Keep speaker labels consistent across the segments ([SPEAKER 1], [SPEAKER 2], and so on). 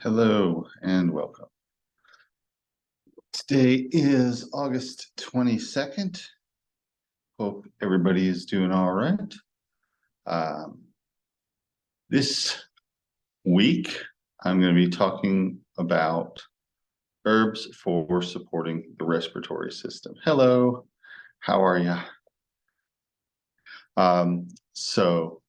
[SPEAKER 1] Hello and welcome. Today is August 22nd. Hope everybody is doing all right. This week, I'm going to be talking about herbs for supporting the respiratory system. Hello, how are you? So,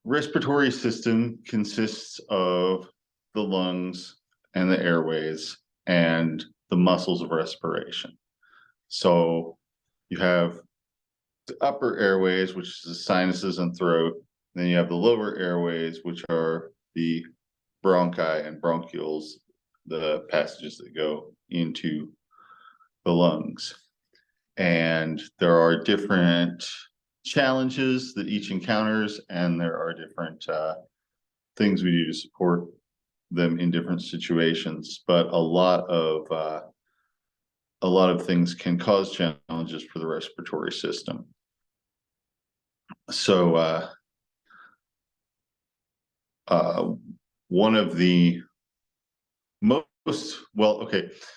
[SPEAKER 1] respiratory system consists of the lungs and the airways and the muscles of respiration. So you have the upper airways, which is the sinuses and throat. Then you have the lower airways, which are the bronchi and bronchioles, the passages that go into the lungs. And there are different challenges that each encounters, and there are different things we do to support them in different situations. But a lot of things can cause challenges for the respiratory system. So one of the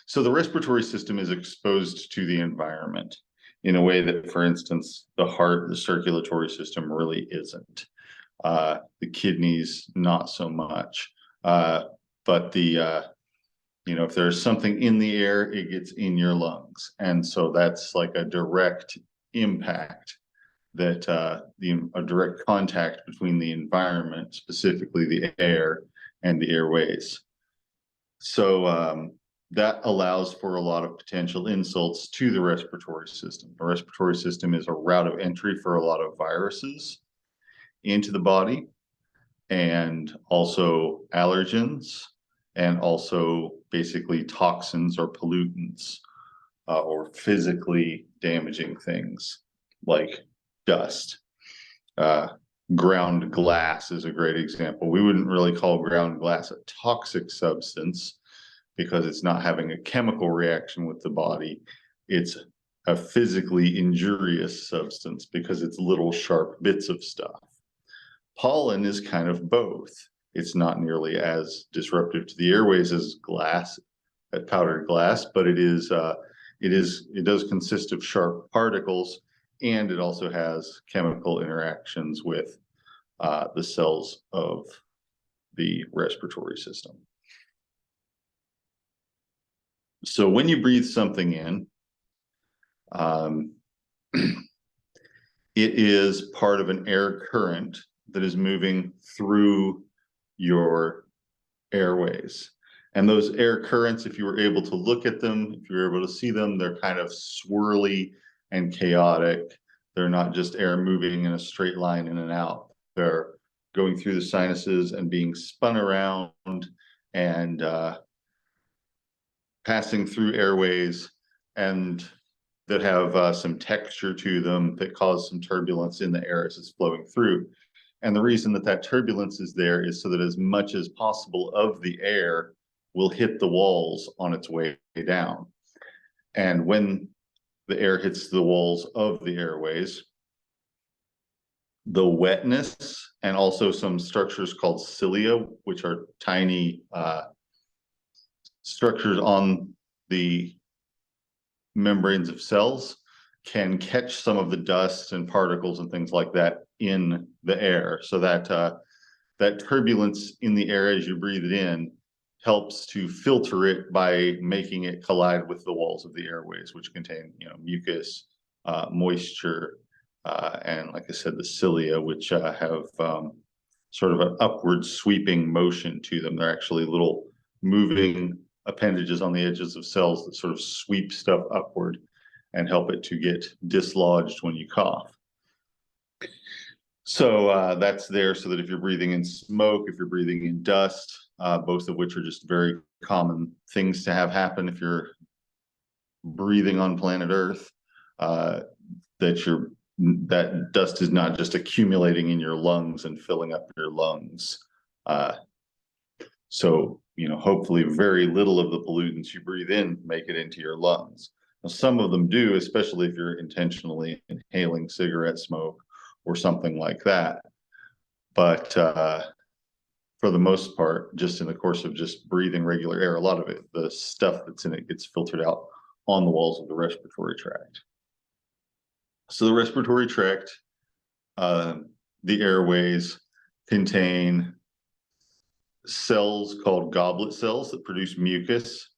[SPEAKER 1] so the respiratory system is exposed to the environment in a way that, for instance, the heart, the circulatory system really isn't. The kidneys, not so much. But if there's something in the air, it gets in your lungs. And so that's like a direct impact that a direct contact between the environment, specifically the air and the airways. So that allows for a lot of potential insults to the respiratory system. The respiratory system is a route of entry for a lot of viruses into the body, and also allergens, and also basically toxins or pollutants, or physically damaging things like dust. Ground glass is a great example. We wouldn't really call ground glass a toxic substance because it's not having a chemical reaction with the body. It's a physically injurious substance because it's little sharp bits of stuff. Pollen is kind of both. It's not nearly as disruptive to the airways as glass, powdered glass, but it does consist of sharp particles, and it also has chemical interactions with the cells of the respiratory system. So when you breathe something in, it is part of an air current that is moving through your airways. And those air currents, if you were able to look at them, if you were able to see them, they're kind of swirly and chaotic. They're not just air moving in a straight line in and out. They're going through the sinuses and being spun around and passing through airways, and that have some texture to them that cause some turbulence in the air as it's flowing through. And the reason that turbulence is there is so that as much as possible of the air will hit the walls on its way down. And when the air hits the walls of the airways, the wetness and also some structures called cilia, which are tiny structures on the membranes of cells, can catch some of the dust and particles and things like that in the air. So that turbulence in the air as you breathe it in helps to filter it by making it collide with the walls of the airways, which contain mucus, moisture, and like I said, the cilia, which have sort of an upward sweeping motion to them. They're actually little moving appendages on the edges of cells that sort of sweep stuff upward and help it to get dislodged when you cough. So that's there so that if you're breathing in smoke, if you're breathing in dust, both of which are just very common things to have happen if you're breathing on planet Earth, that dust is not just accumulating in your lungs and filling up your lungs. So hopefully very little of the pollutants you breathe in make it into your lungs. Now, some of them do, especially if you're intentionally inhaling cigarette smoke or something like that. But for the most part, just in the course of just breathing regular air. A lot of it, the stuff that's in it, gets filtered out on the walls of the respiratory tract. So the respiratory tract, the airways, contain cells called goblet cells that produce mucus,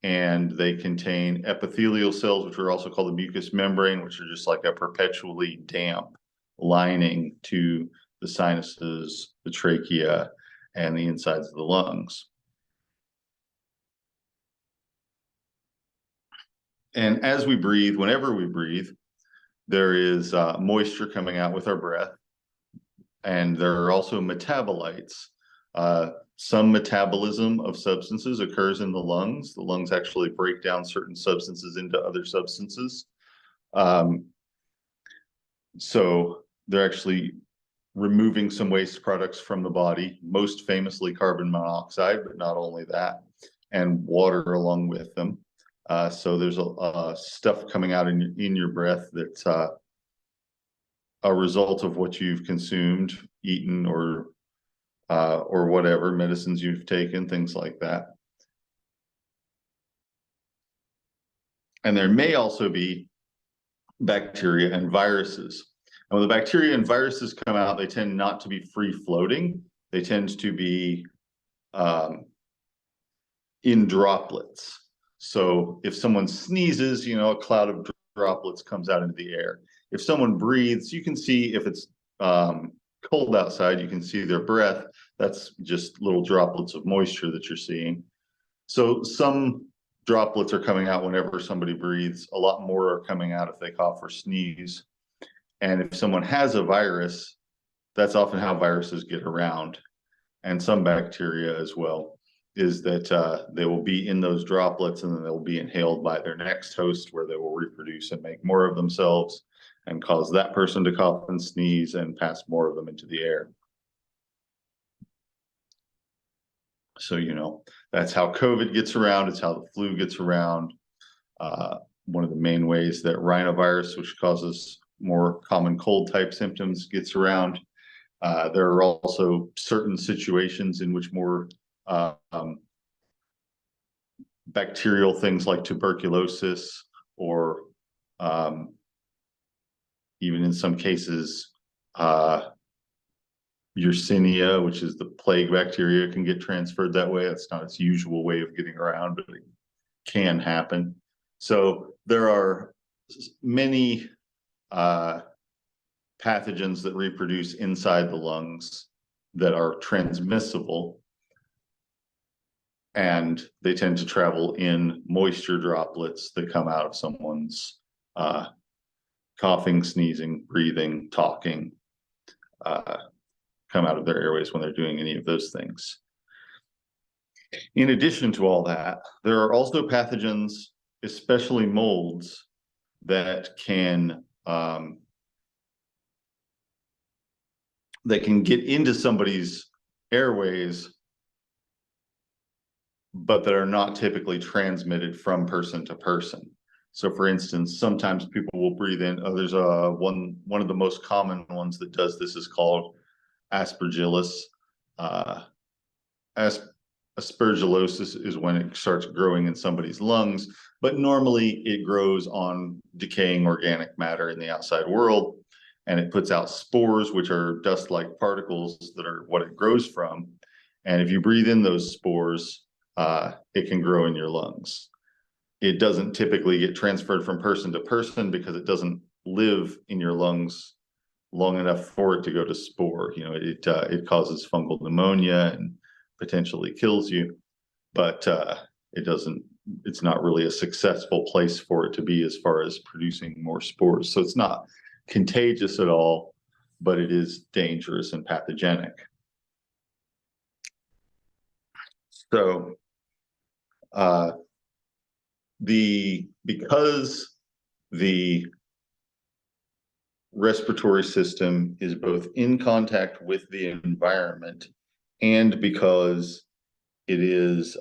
[SPEAKER 1] and they contain epithelial cells, which are also called the mucous membrane, which are just like a perpetually damp lining to the sinuses, the trachea, and the insides of the lungs. And as we breathe, whenever we breathe, there is moisture coming out with our breath. And there are also metabolites. Some metabolism of substances occurs in the lungs. The lungs actually break down certain substances into other substances. So they're actually removing some waste products from the body, most famously carbon monoxide, but not only that, and water along with them. So there's stuff coming out in your breath that's a result of what you've consumed, eaten, or whatever medicines you've taken, things like that. And there may also be bacteria and viruses. And when the bacteria and viruses come out, they tend not to be free floating. They tend to be in droplets. So if someone sneezes, a cloud of droplets comes out into the air. If someone breathes, you can see if it's cold outside, you can see their breath. That's just little droplets of moisture that you're seeing. So some droplets are coming out whenever somebody breathes. A lot more are coming out if they cough or sneeze. And if someone has a virus, that's often how viruses get around, and some bacteria as well, is that they will be in those droplets and then they'll be inhaled by their next host, where they will reproduce and make more of themselves and cause that person to cough and sneeze and pass more of them into the air. So, that's how COVID gets around. It's how the flu gets around. One of the main ways that rhinovirus, which causes more common cold type symptoms, gets around. There are also certain situations in which more bacterial things like tuberculosis, or even in some cases, Yersinia, which is the plague bacteria, can get transferred that way. That's not its usual way of getting around, but it can happen. So there are many pathogens that reproduce inside the lungs that are transmissible, and they tend to travel in moisture droplets that come out of someone's coughing, sneezing, breathing, talking, come out of their airways when they're doing any of those things. In addition to all that, there are also pathogens, especially molds, that can get into somebody's airways, but that are not typically transmitted from person to person. So for instance, sometimes people will breathe in, there's one of the most common ones that does this is called aspergillus. Aspergillosis is when it starts growing in somebody's lungs, but normally it grows on decaying organic matter in the outside world, and it puts out spores, which are dust-like particles that are what it grows from. And if you breathe in those spores, it can grow in your lungs. It doesn't typically get transferred from person to person because it doesn't live in your lungs long enough for it to go to spore. It causes fungal pneumonia and potentially kills you, but it's not really a successful place for it to be as far as producing more spores. So it's not contagious at all, but it is dangerous and pathogenic. So because the respiratory system is both in contact with the environment, and because it is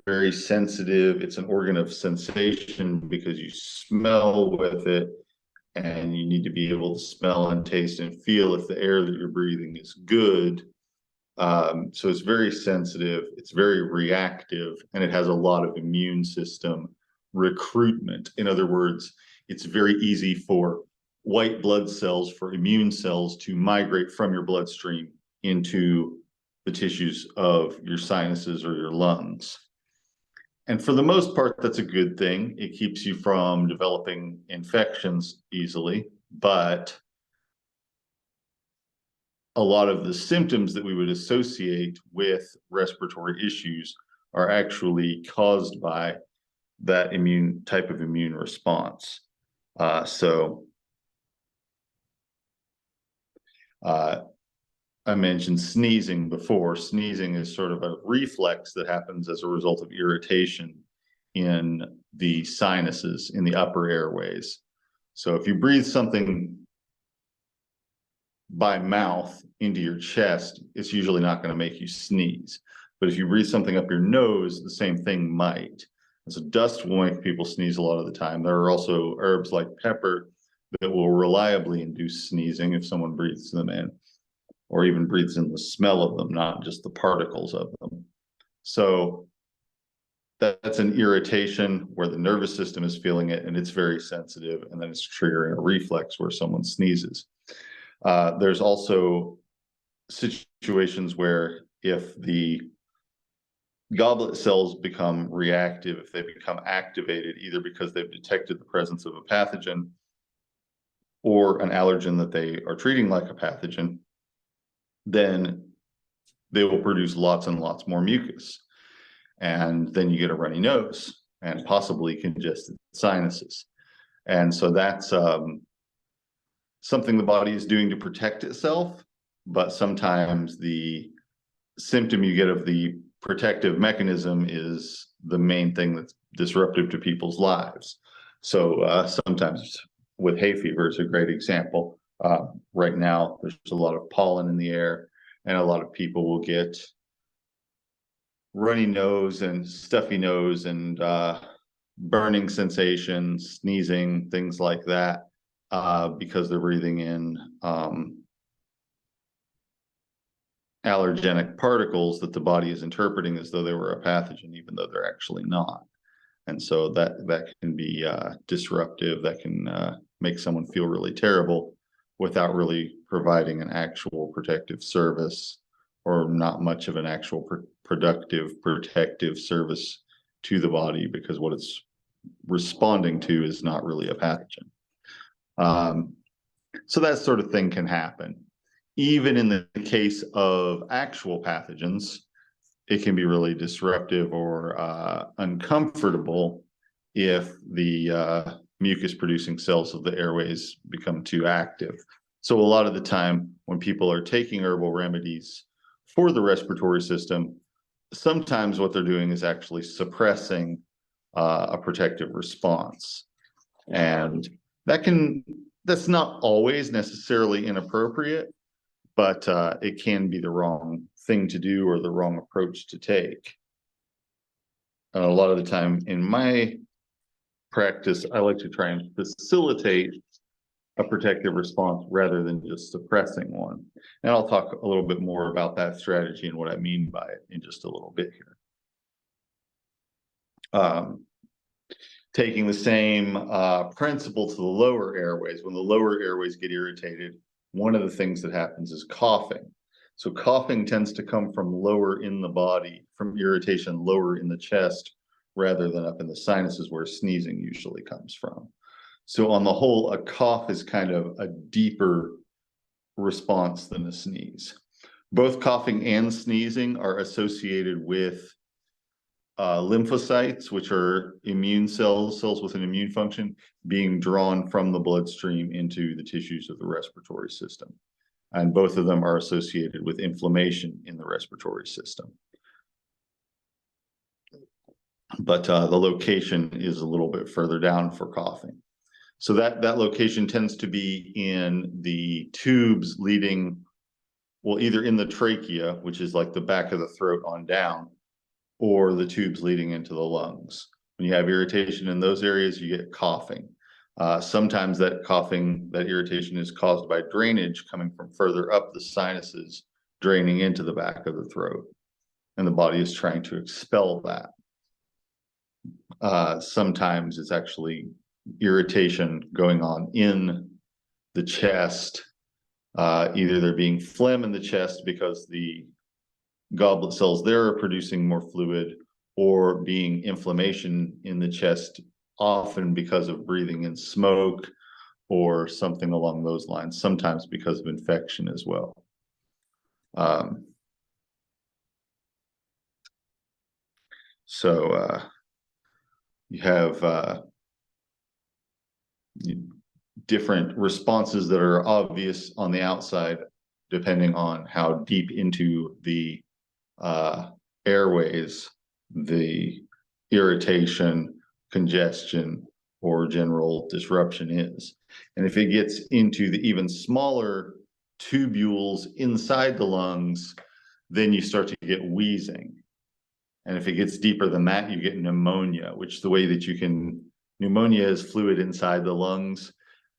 [SPEAKER 1] very sensitive, it's an organ of sensation because you smell with it, and you need to be able to smell and taste and feel if the air that you're breathing is good. So it's very sensitive, it's very reactive, and it has a lot of immune system recruitment. In other words, it's very easy for white blood cells, for immune cells to migrate from your bloodstream into the tissues of your sinuses or your lungs. And for the most part, that's a good thing. It keeps you from developing infections easily, but a lot of the symptoms that we would associate with respiratory issues are actually caused by that type of immune response. I mentioned sneezing before. Sneezing is sort of a reflex that happens as a result of irritation in the sinuses, in the upper airways. So if you breathe something by mouth into your chest, it's usually not going to make you sneeze. But if you breathe something up your nose, the same thing might. And so dust will make people sneeze a lot of the time. There are also herbs like pepper that will reliably induce sneezing if someone breathes them in, or even breathes in the smell of them, not just the particles of them. So that's an irritation where the nervous system is feeling it and it's very sensitive, and then it's triggering a reflex where someone sneezes. There's also situations where if the goblet cells become reactive, if they become activated, either because they've detected the presence of a pathogen or an allergen that they are treating like a pathogen, then they will produce lots and lots more mucus. And then you get a runny nose and possibly congested sinuses. And so that's something the body is doing to protect itself, but sometimes the symptom you get of the protective mechanism is the main thing that's disruptive to people's lives. So sometimes with hay fever is a great example. Right now, there's a lot of pollen in the air, and a lot of people will get runny nose and stuffy nose and burning sensations, sneezing, things like that, because they're breathing in allergenic particles that the body is interpreting as though they were a pathogen, even though they're actually not. And so that can be disruptive. That can make someone feel really terrible without really providing an actual protective service, or not much of an actual productive protective service to the body, because what it's responding to is not really a pathogen. So that sort of thing can happen. Even in the case of actual pathogens, it can be really disruptive or uncomfortable if the mucus producing cells of the airways become too active. So a lot of the time when people are taking herbal remedies for the respiratory system, sometimes what they're doing is actually suppressing a protective response. And that's not always necessarily inappropriate, but it can be the wrong thing to do or the wrong approach to take. And a lot of the time in my practice, I like to try and facilitate a protective response rather than just suppressing one. And I'll talk a little bit more about that strategy and what I mean by it in just a little bit here. Taking the same principle to the lower airways, when the lower airways get irritated, one of the things that happens is coughing. So coughing tends to come from lower in the body, from irritation lower in the chest, rather than up in the sinuses where sneezing usually comes from. So on the whole, a cough is kind of a deeper response than a sneeze. Both coughing and sneezing are associated with lymphocytes, which are immune cells with an immune function, being drawn from the bloodstream into the tissues of the respiratory system. And both of them are associated with inflammation in the respiratory system. But the location is a little bit further down for coughing. So that location tends to be in the tubes leading, well, either in the trachea, which is like the back of the throat on down, or the tubes leading into the lungs. When you have irritation in those areas, you get coughing. Sometimes that coughing, that irritation is caused by drainage coming from further up the sinuses draining into the back of the throat, and the body is trying to expel that. Sometimes it's actually irritation going on in the chest. Either there being phlegm in the chest because the goblet cells there are producing more fluid, or being inflammation in the chest, often because of breathing in smoke or something along those lines, sometimes because of infection as well. So you have different responses that are obvious on the outside, depending on how deep into the airways the irritation, congestion, or general disruption is. And if it gets into the even smaller tubules inside the lungs, then you start to get wheezing. And if it gets deeper than that, you get pneumonia, which the way that you can, pneumonia is fluid inside the lungs.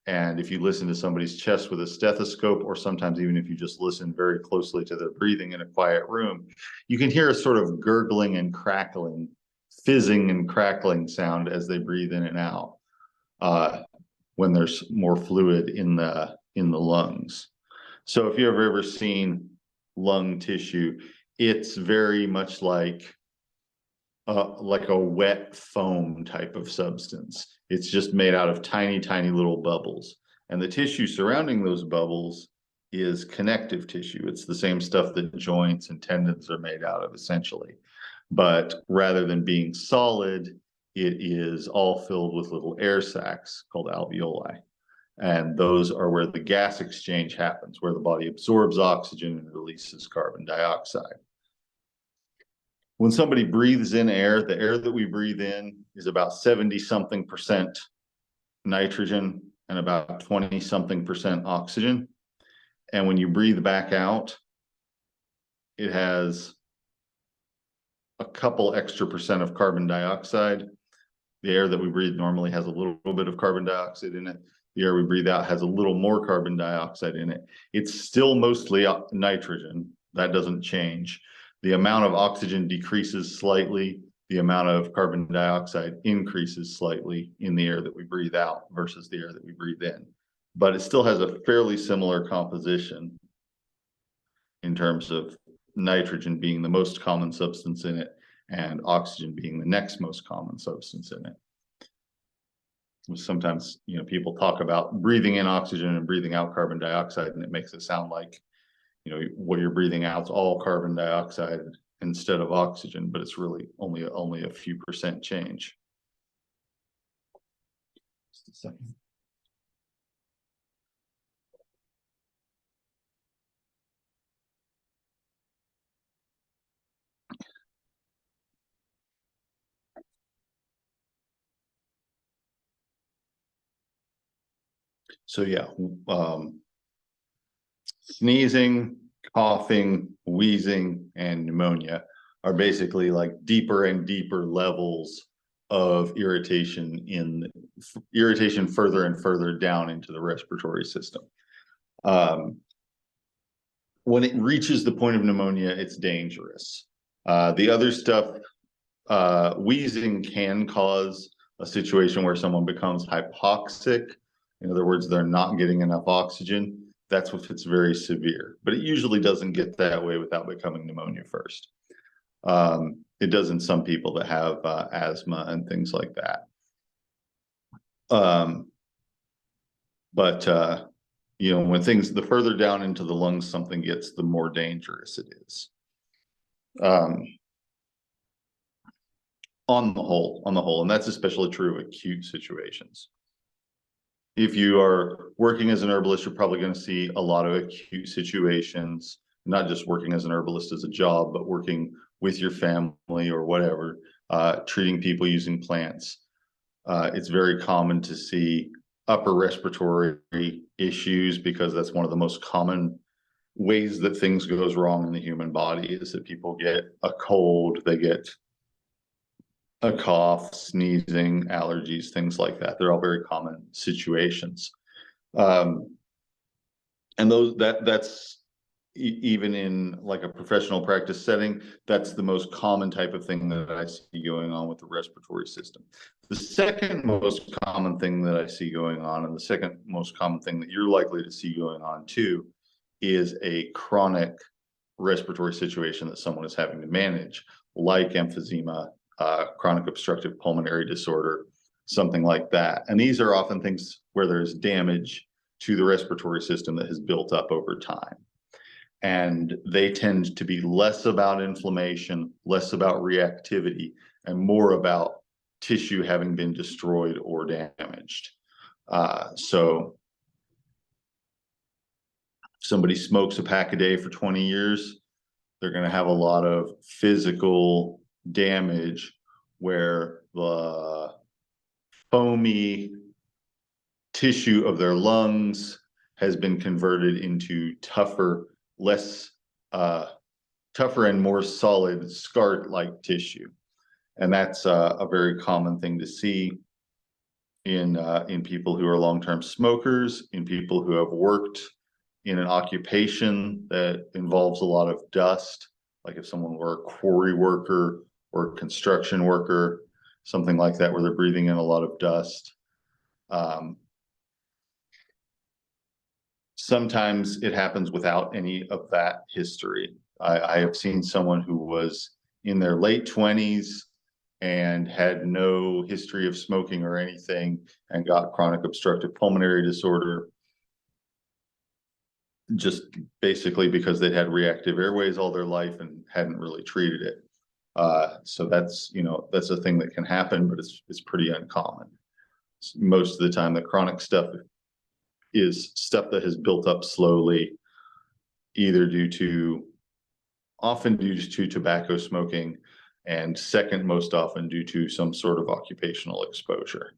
[SPEAKER 1] And if you listen to somebody's chest with a stethoscope, or sometimes even if you just listen very closely to their breathing in a quiet room, you can hear a sort of gurgling and crackling, fizzing and crackling sound as they breathe in and out when there's more fluid in the lungs. So if you've ever seen lung tissue, it's very much like a wet foam type of substance. It's just made out of tiny, tiny little bubbles. And the tissue surrounding those bubbles is connective tissue. It's the same stuff that joints and tendons are made out of, essentially. But rather than being solid, it is all filled with little air sacs called alveoli. And those are where the gas exchange happens, where the body absorbs oxygen and releases carbon dioxide. When somebody breathes in air, the air that we breathe in is about 70-something% nitrogen and about 20-something% oxygen. And when you breathe back out, it has a couple extra percent of carbon dioxide. The air that we breathe normally has a little bit of carbon dioxide in it. The air we breathe out has a little more carbon dioxide in it. It's still mostly nitrogen. That doesn't change. The amount of oxygen decreases slightly. The amount of carbon dioxide increases slightly in the air that we breathe out versus the air that we breathe in. But it still has a fairly similar composition in terms of nitrogen being the most common substance in it and oxygen being the next most common substance in it. Sometimes, people talk about breathing in oxygen and breathing out carbon dioxide, and it makes it sound like, what you're breathing out is all carbon dioxide instead of oxygen, but it's really only a few percent change. Just a second. So yeah, sneezing, coughing, wheezing, and pneumonia are basically like deeper and deeper levels of irritation further and further down into the respiratory system. When it reaches the point of pneumonia, it's dangerous. The other stuff, wheezing can cause a situation where someone becomes hypoxic. In other words, they're not getting enough oxygen. That's if it's very severe, but it usually doesn't get that way without becoming pneumonia first. It does in some people that have asthma and things like that. When the further down into the lungs something gets, the more dangerous it is. On the whole, and that's especially true of acute situations. If you are working as an herbalist, you're probably going to see a lot of acute situations, not just working as an herbalist as a job, but working with your family or whatever, treating people using plants. It's very common to see upper respiratory issues because that's one of the most common ways that things goes wrong in the human body is that people get a cold, they get a cough, sneezing, allergies, things like that. They're all very common situations. And that's even in like a professional practice setting, that's the most common type of thing that I see going on with the respiratory system. The second most common thing that I see going on, and the second most common thing that you're likely to see going on too, is a chronic respiratory situation that someone is having to manage, like emphysema, chronic obstructive pulmonary disorder, something like that. And these are often things where there's damage to the respiratory system that has built up over time. And they tend to be less about inflammation, less about reactivity, and more about tissue having been destroyed or damaged. So somebody smokes a pack a day for 20 years, they're going to have a lot of physical damage where the foamy tissue of their lungs has been converted into tougher, less tougher and more solid scar-like tissue. And that's a very common thing to see in people who are long-term smokers, in people who have worked in an occupation that involves a lot of dust, like if someone were a quarry worker or a construction worker, something like that, where they're breathing in a lot of dust. Sometimes it happens without any of that history. I have seen someone who was in their late 20s and had no history of smoking or anything and got chronic obstructive pulmonary disorder, just basically because they'd had reactive airways all their life and hadn't really treated it. So that's, that's a thing that can happen, but it's pretty uncommon. Most of the time, the chronic stuff is stuff that has built up slowly, either often due to tobacco smoking, and second most often due to some sort of occupational exposure.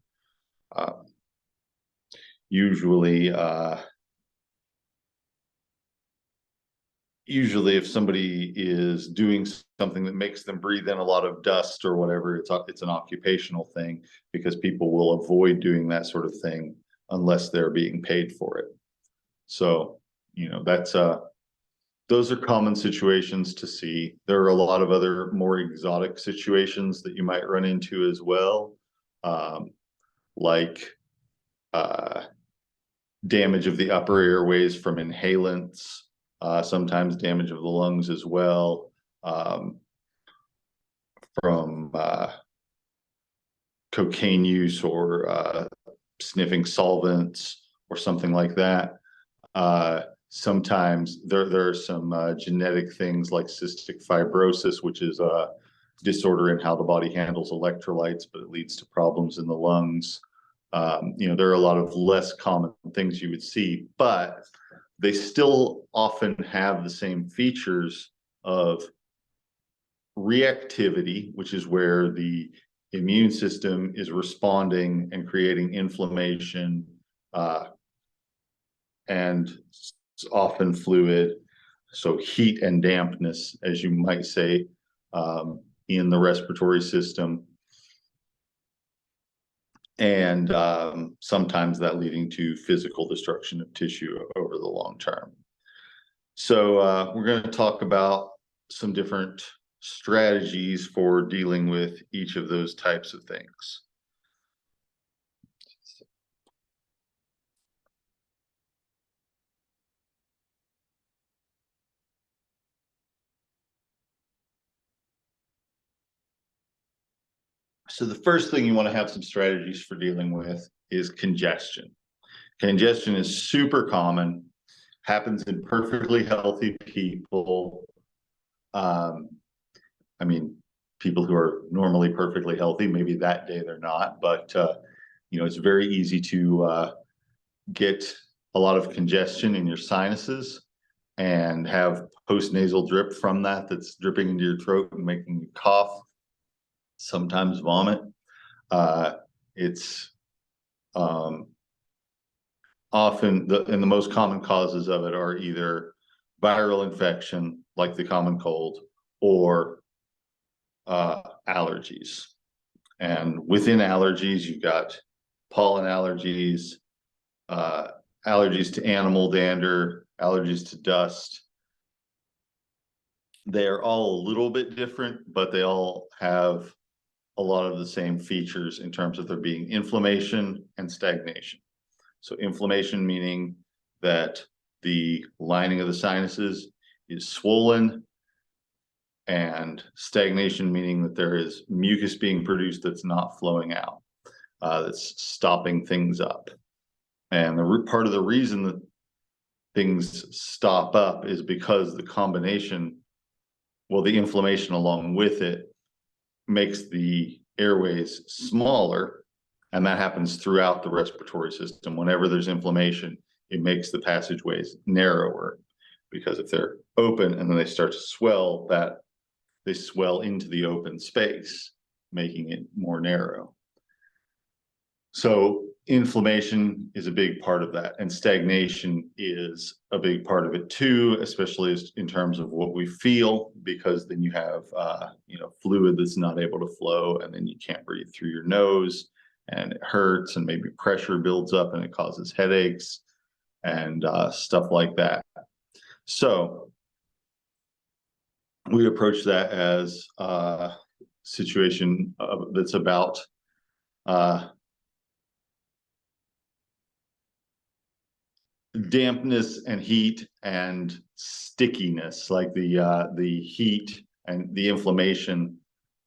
[SPEAKER 1] Usually if somebody is doing something that makes them breathe in a lot of dust or whatever, it's an occupational thing, because people will avoid doing that sort of thing unless they're being paid for it. So, that's those are common situations to see. There are a lot of other more exotic situations that you might run into as well, like damage of the upper airways from inhalants, sometimes damage of the lungs as well, from cocaine use or sniffing solvents or something like that. Sometimes there are some genetic things like cystic fibrosis, which is a disorder in how the body handles electrolytes, but it leads to problems in the lungs. There are a lot of less common things you would see, but they still often have the same features of reactivity, which is where the immune system is responding and creating inflammation, and it's often fluid. So heat and dampness, as you might say, in the respiratory system. And sometimes that leading to physical destruction of tissue over the long term. So we're going to talk about some different strategies for dealing with each of those types of things. So the first thing you want to have some strategies for dealing with is congestion. Congestion is super common, happens in perfectly healthy people. I mean, people who are normally perfectly healthy, maybe that day they're not, but it's very easy to get a lot of congestion in your sinuses and have post-nasal drip from that's dripping into your throat and making you cough, sometimes vomit. It's often and the most common causes of it are either viral infection, like the common cold, or allergies. And within allergies, you've got pollen allergies, allergies to animal dander, allergies to dust, They're all a little bit different, but they all have a lot of the same features in terms of there being inflammation and stagnation. So inflammation meaning that the lining of the sinuses is swollen, and stagnation meaning that there is mucus being produced that's not flowing out, that's stopping things up. And the part of the reason that things stop up is because the combination, well, the inflammation along with it makes the airways smaller, and that happens throughout the respiratory system. Whenever there's inflammation, it makes the passageways narrower, because if they're open and then they start to swell, that they swell into the open space, making it more narrow. So inflammation is a big part of that, and stagnation is a big part of it too, especially in terms of what we feel, because then you have fluid that's not able to flow, and then you can't breathe through your nose, and it hurts, and maybe pressure builds up and it causes headaches and stuff like that. So we approach that as a situation that's about dampness and heat and stickiness. Like the heat and the inflammation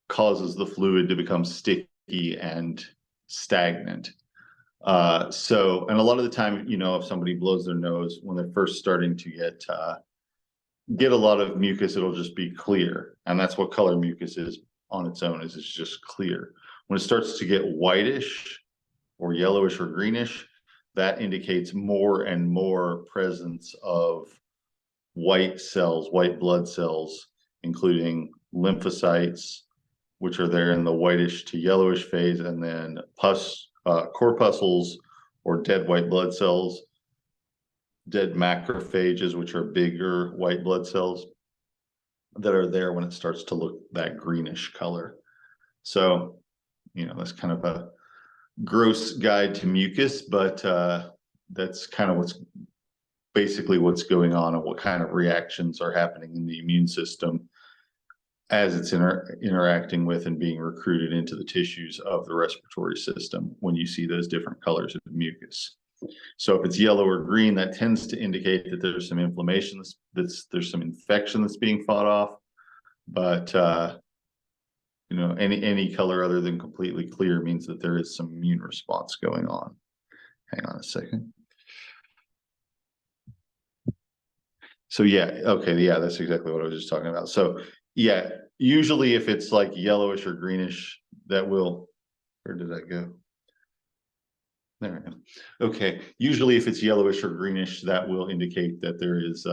[SPEAKER 1] causes the fluid to become sticky and stagnant. And a lot of the time, if somebody blows their nose when they're first starting to get a lot of mucus, it'll just be clear. And that's what color mucus is on its own, is it's just clear. When it starts to get whitish or yellowish or greenish, that indicates more and more presence of white cells, white blood cells, including lymphocytes, which are there in the whitish to yellowish phase, and then corpuscles, or dead white blood cells, dead macrophages, which are bigger white blood cells that are there when it starts to look that greenish color. So, that's kind of a gross guide to mucus, but that's kind of basically what's going on, and what kind of reactions are happening in the immune system as it's interacting with and being recruited into the tissues of the respiratory system when you see those different colors of mucus. So if it's yellow or green, that tends to indicate that there's some inflammation, there's some infection that's being fought off. But any color other than completely clear means that there is some immune response going on. Hang on a second. So that's exactly what I was just talking about. So yeah, usually if it's like yellowish or greenish, that will, where did that go? There I am. Okay, usually if it's yellowish or greenish, that will indicate that there is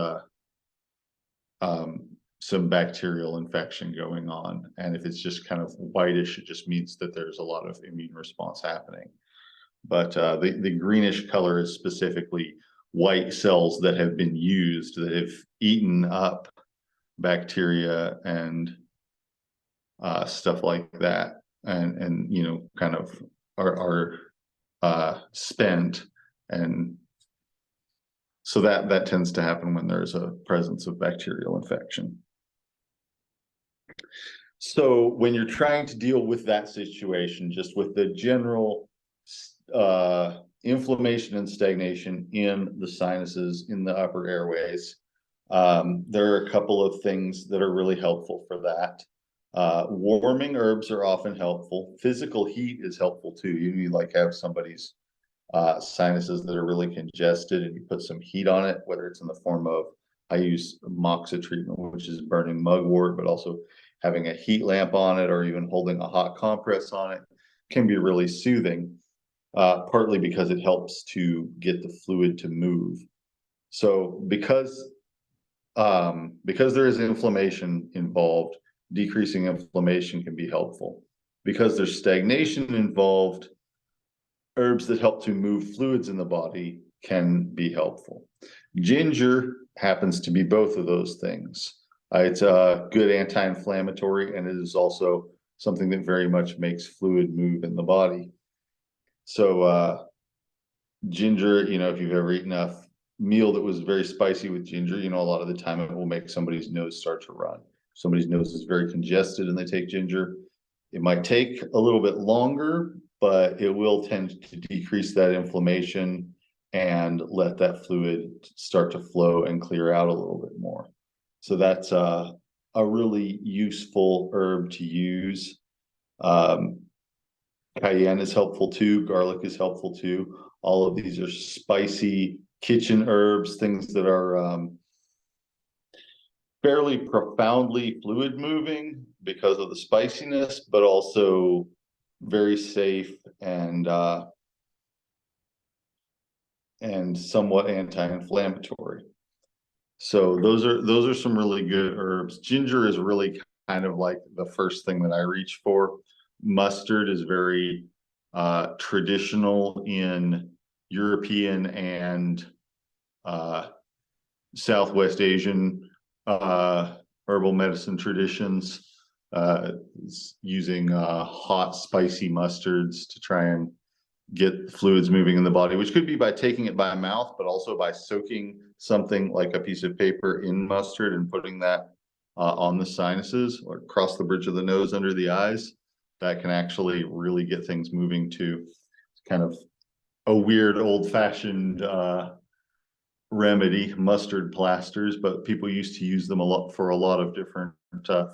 [SPEAKER 1] some bacterial infection going on. And if it's just kind of whitish, it just means that there's a lot of immune response happening. But the greenish color is specifically white cells that have been used, that have eaten up bacteria and stuff like that, and kind of are spent. And so that tends to happen when there's a presence of bacterial infection. So when you're trying to deal with that situation, just with the general inflammation and stagnation in the sinuses, in the upper airways, there are a couple of things that are really helpful for that. Warming herbs are often helpful. Physical heat is helpful too. You like have somebody's sinuses that are really congested, and you put some heat on it, whether it's in the form of, I use moxa treatment, which is burning mugwort, but also having a heat lamp on it, or even holding a hot compress on it, can be really soothing, partly because it helps to get the fluid to move. So because there is inflammation involved, decreasing inflammation can be helpful. Because there's stagnation involved, herbs that help to move fluids in the body can be helpful. Ginger happens to be both of those things. It's a good anti-inflammatory, and it is also something that very much makes fluid move in the body. So ginger, if you've ever eaten a meal that was very spicy with ginger, a lot of the time it will make somebody's nose start to run. somebody's nose is very congested and they take ginger, it might take a little bit longer, but it will tend to decrease that inflammation and let that fluid start to flow and clear out a little bit more. So that's a really useful herb to use. Cayenne is helpful too. Garlic is helpful too. All of these are spicy kitchen herbs, things that are fairly profoundly fluid moving because of the spiciness, but also very safe and somewhat anti-inflammatory. So those are some really good herbs. Ginger is really kind of like the first thing that I reach for. Mustard is very traditional in European and Southwest Asian herbal medicine traditions, using hot, spicy mustards to try and get fluids moving in the body, which could be by taking it by mouth, but also by soaking something like a piece of paper in mustard and putting that on the sinuses or across the bridge of the nose under the eyes. That can actually really get things moving too. It's kind of a weird old-fashioned remedy, mustard plasters, but people used to use them a lot for a lot of different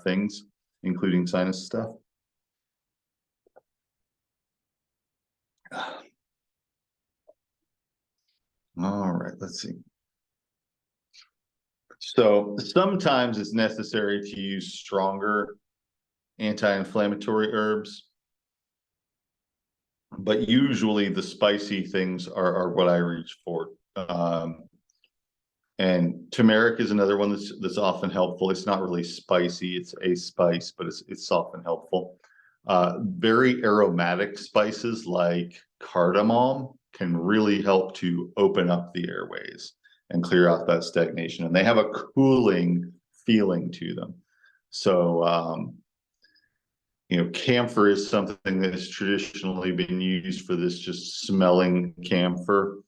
[SPEAKER 1] things, including sinus stuff. All right, let's see. So sometimes it's necessary to use stronger anti-inflammatory herbs, but usually the spicy things are what I reach for. And turmeric is another one that's often helpful. It's not really spicy; it's a spice, but it's often helpful. Very aromatic spices like cardamom can really help to open up the airways and clear out that stagnation. And they have a cooling feeling to them. So, camphor is something that has traditionally been used for this, just smelling camphor.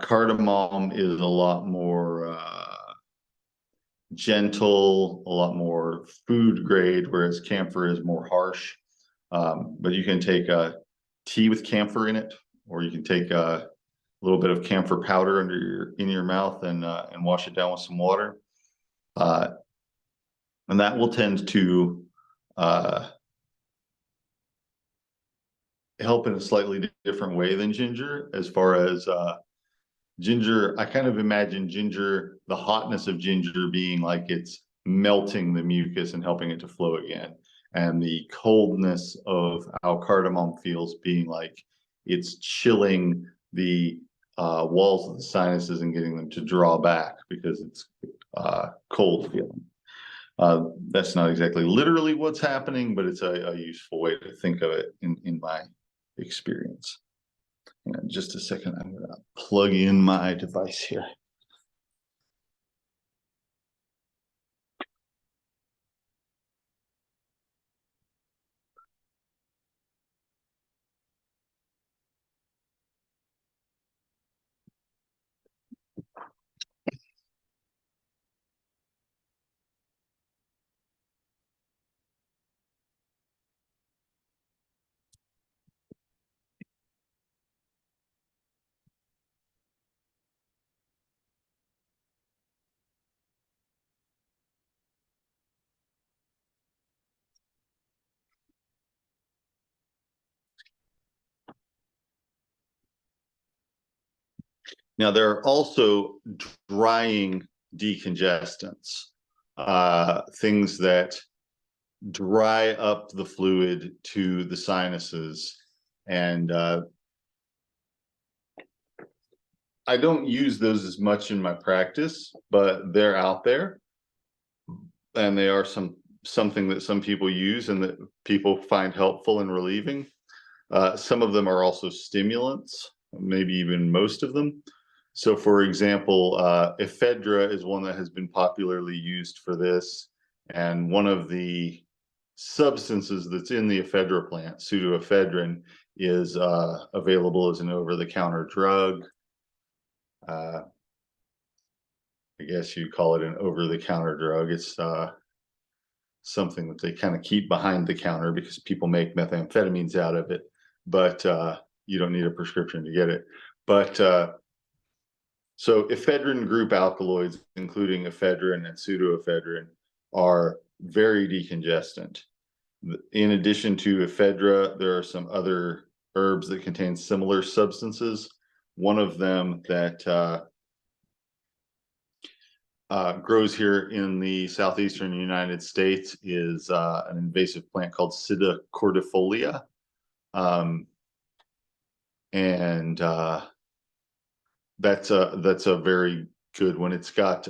[SPEAKER 1] Cardamom is a lot more gentle, a lot more food grade, whereas camphor is more harsh. But you can take a tea with camphor in it, or you can take a little bit of camphor powder in your mouth and wash it down with some water, and that will tend to help in a slightly different way than ginger. As far as ginger, I kind of imagine ginger, the hotness of ginger being like it's melting the mucus and helping it to flow again. And the coldness of how cardamom feels being like it's chilling the walls of the sinuses and getting them to draw back because it's cold feeling. That's not exactly literally what's happening, but it's a useful way to think of it in my experience. In just a second, I'm going to plug in my device here. Now, there are also drying decongestants, things that dry up the fluid to the sinuses. And I don't use those as much in my practice, but they're out there. And they are something that some people use and that people find helpful and relieving. Some of them are also stimulants, maybe even most of them. So for example, ephedra is one that has been popularly used for this. And one of the substances that's in the ephedra plant, pseudoephedrine, is available as an over-the-counter drug. I guess you'd call it an over-the-counter drug. It's something that they kind of keep behind the counter because people make methamphetamines out of it, but you don't need a prescription to get it. But so ephedrine group alkaloids, including ephedrine and pseudoephedrine, are very decongestant. In addition to ephedra, there are some other herbs that contain similar substances. One of them that grows here in the southeastern United States is an invasive plant called Sitta cordifolia. And that's a very good one. It's got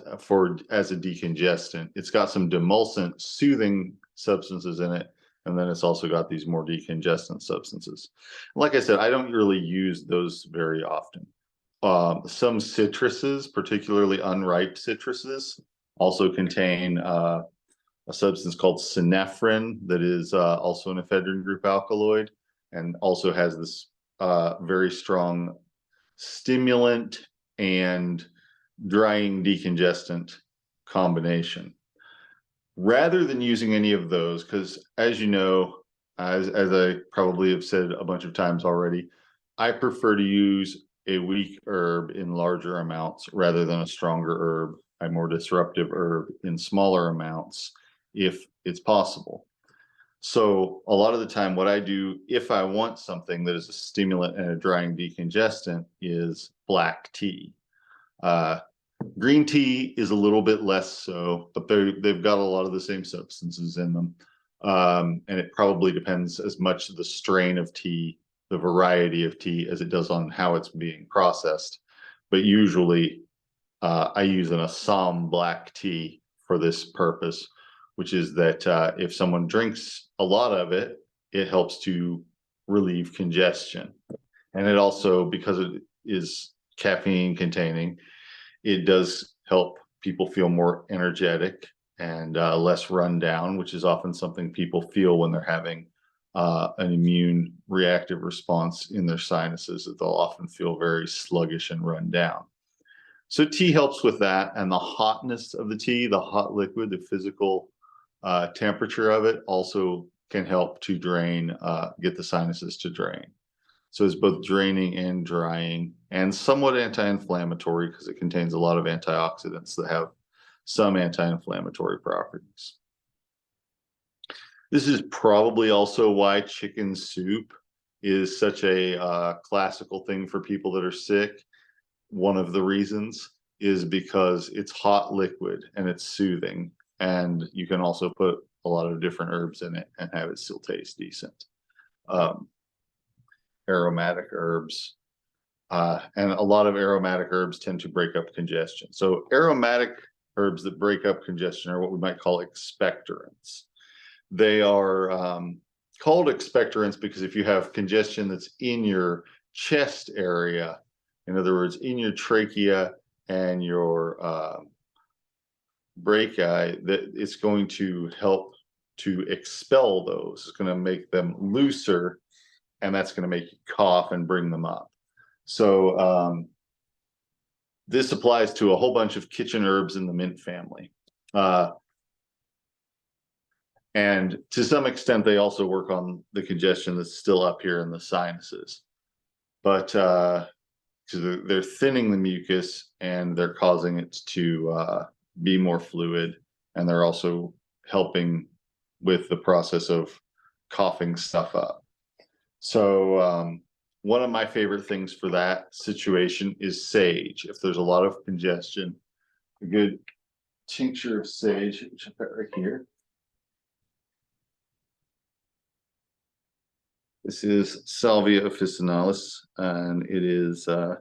[SPEAKER 1] as a decongestant, it's got some demulcent soothing substances in it. And then it's also got these more decongestant substances. Like I said, I don't really use those very often. Some citruses, particularly unripe citruses, also contain a substance called synephrine that is also an ephedrine group alkaloid, and also has this very strong stimulant and drying decongestant combination. Rather than using any of those, because as you know, as I probably have said a bunch of times already, I prefer to use a weak herb in larger amounts rather than a stronger herb, a more disruptive herb in smaller amounts, if it's possible. So a lot of the time, what I do if I want something that is a stimulant and a drying decongestant is black tea. Green tea is a little bit less so, but they've got a lot of the same substances in them. And it probably depends as much the strain of tea, the variety of tea, as it does on how it's being processed. But usually I use an Assam black tea for this purpose, which is that if someone drinks a lot of it, it helps to relieve congestion. And it also, because it is caffeine containing, it does help people feel more energetic and less run down, which is often something people feel when they're having an immune reactive response in their sinuses, that they'll often feel very sluggish and run down. So tea helps with that, and the hotness of the tea, the hot liquid, the physical temperature of it also can help to drain, get the sinuses to drain. So it's both draining and drying, and somewhat anti-inflammatory because it contains a lot of antioxidants that have some anti-inflammatory properties. This is probably also why chicken soup is such a classical thing for people that are sick. One of the reasons is because it's hot liquid and it's soothing, and you can also put a lot of different herbs in it and have it still taste decent. Aromatic herbs, and a lot of aromatic herbs tend to break up congestion. So aromatic herbs that break up congestion are what we might call expectorants. They are called expectorants because if you have congestion that's in your chest area, in other words, in your trachea and your brachii, that it's going to help to expel those. It's going to make them looser, and that's going to make you cough and bring them up. So this applies to a whole bunch of kitchen herbs in the mint family. And to some extent, they also work on the congestion that's still up here in the sinuses. But they're thinning the mucus and they're causing it to be more fluid. And they're also helping with the process of coughing stuff up. So one of my favorite things for that situation is sage. If there's a lot of congestion, a good tincture of sage, which I've got right here. This is Salvia officinalis, and it is the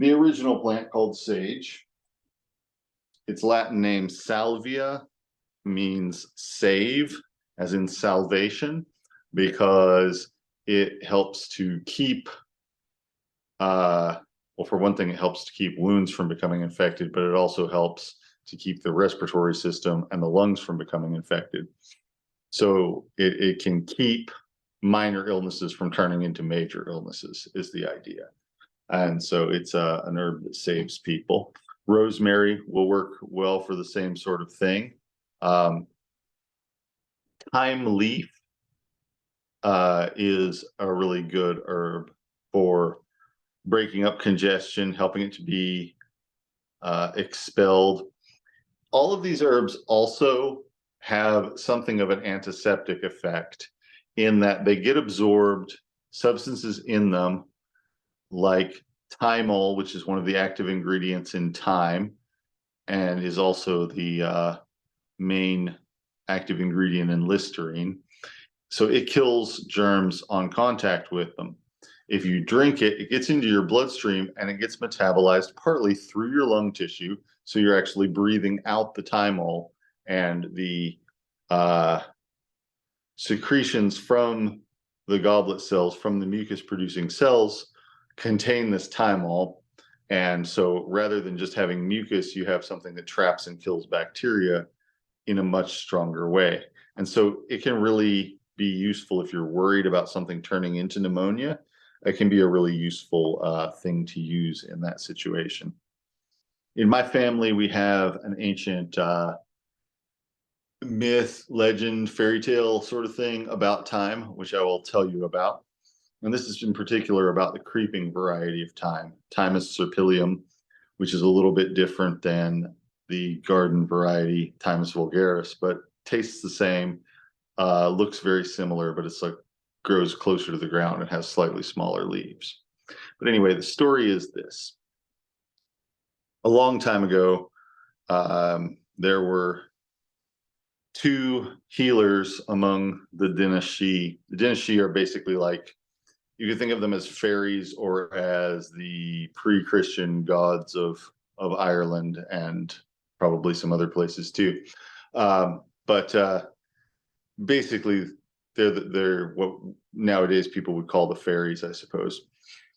[SPEAKER 1] original plant called sage. Its Latin name salvia means save, as in salvation, because it helps to keep, well, for one thing, it helps to keep wounds from becoming infected, but it also helps to keep the respiratory system and the lungs from becoming infected. So it can keep minor illnesses from turning into major illnesses is the idea. And so it's an herb that saves people. Rosemary will work well for the same sort of thing. Thyme leaf is a really good herb for breaking up congestion, helping it to be expelled. All of these herbs also have something of an antiseptic effect in that they get absorbed, substances in them like thymol, which is one of the active ingredients in thyme and is also the main active ingredient in Listerine. So it kills germs on contact with them. If you drink it, it gets into your bloodstream and it gets metabolized partly through your lung tissue. So you're actually breathing out the thymol, and the secretions from the goblet cells, from the mucus producing cells, contain this thymol. And so rather than just having mucus, you have something that traps and kills bacteria in a much stronger way. And so it can really be useful if you're worried about something turning into pneumonia. It can be a really useful thing to use in that situation. In my family, we have an ancient myth, legend, fairy tale sort of thing about thyme, which I will tell you about. And this is in particular about the creeping variety of thyme, Thymus serpylium, which is a little bit different than the garden variety, Thymus vulgaris, but tastes the same, looks very similar, but it's like grows closer to the ground and has slightly smaller leaves. But anyway, the story is this. A long time ago, there were two healers among the dynasty. The dynasty are basically like, you can think of them as fairies or as the pre-Christian gods of Ireland and probably some other places too. But basically, they're what nowadays people would call the fairies, I suppose.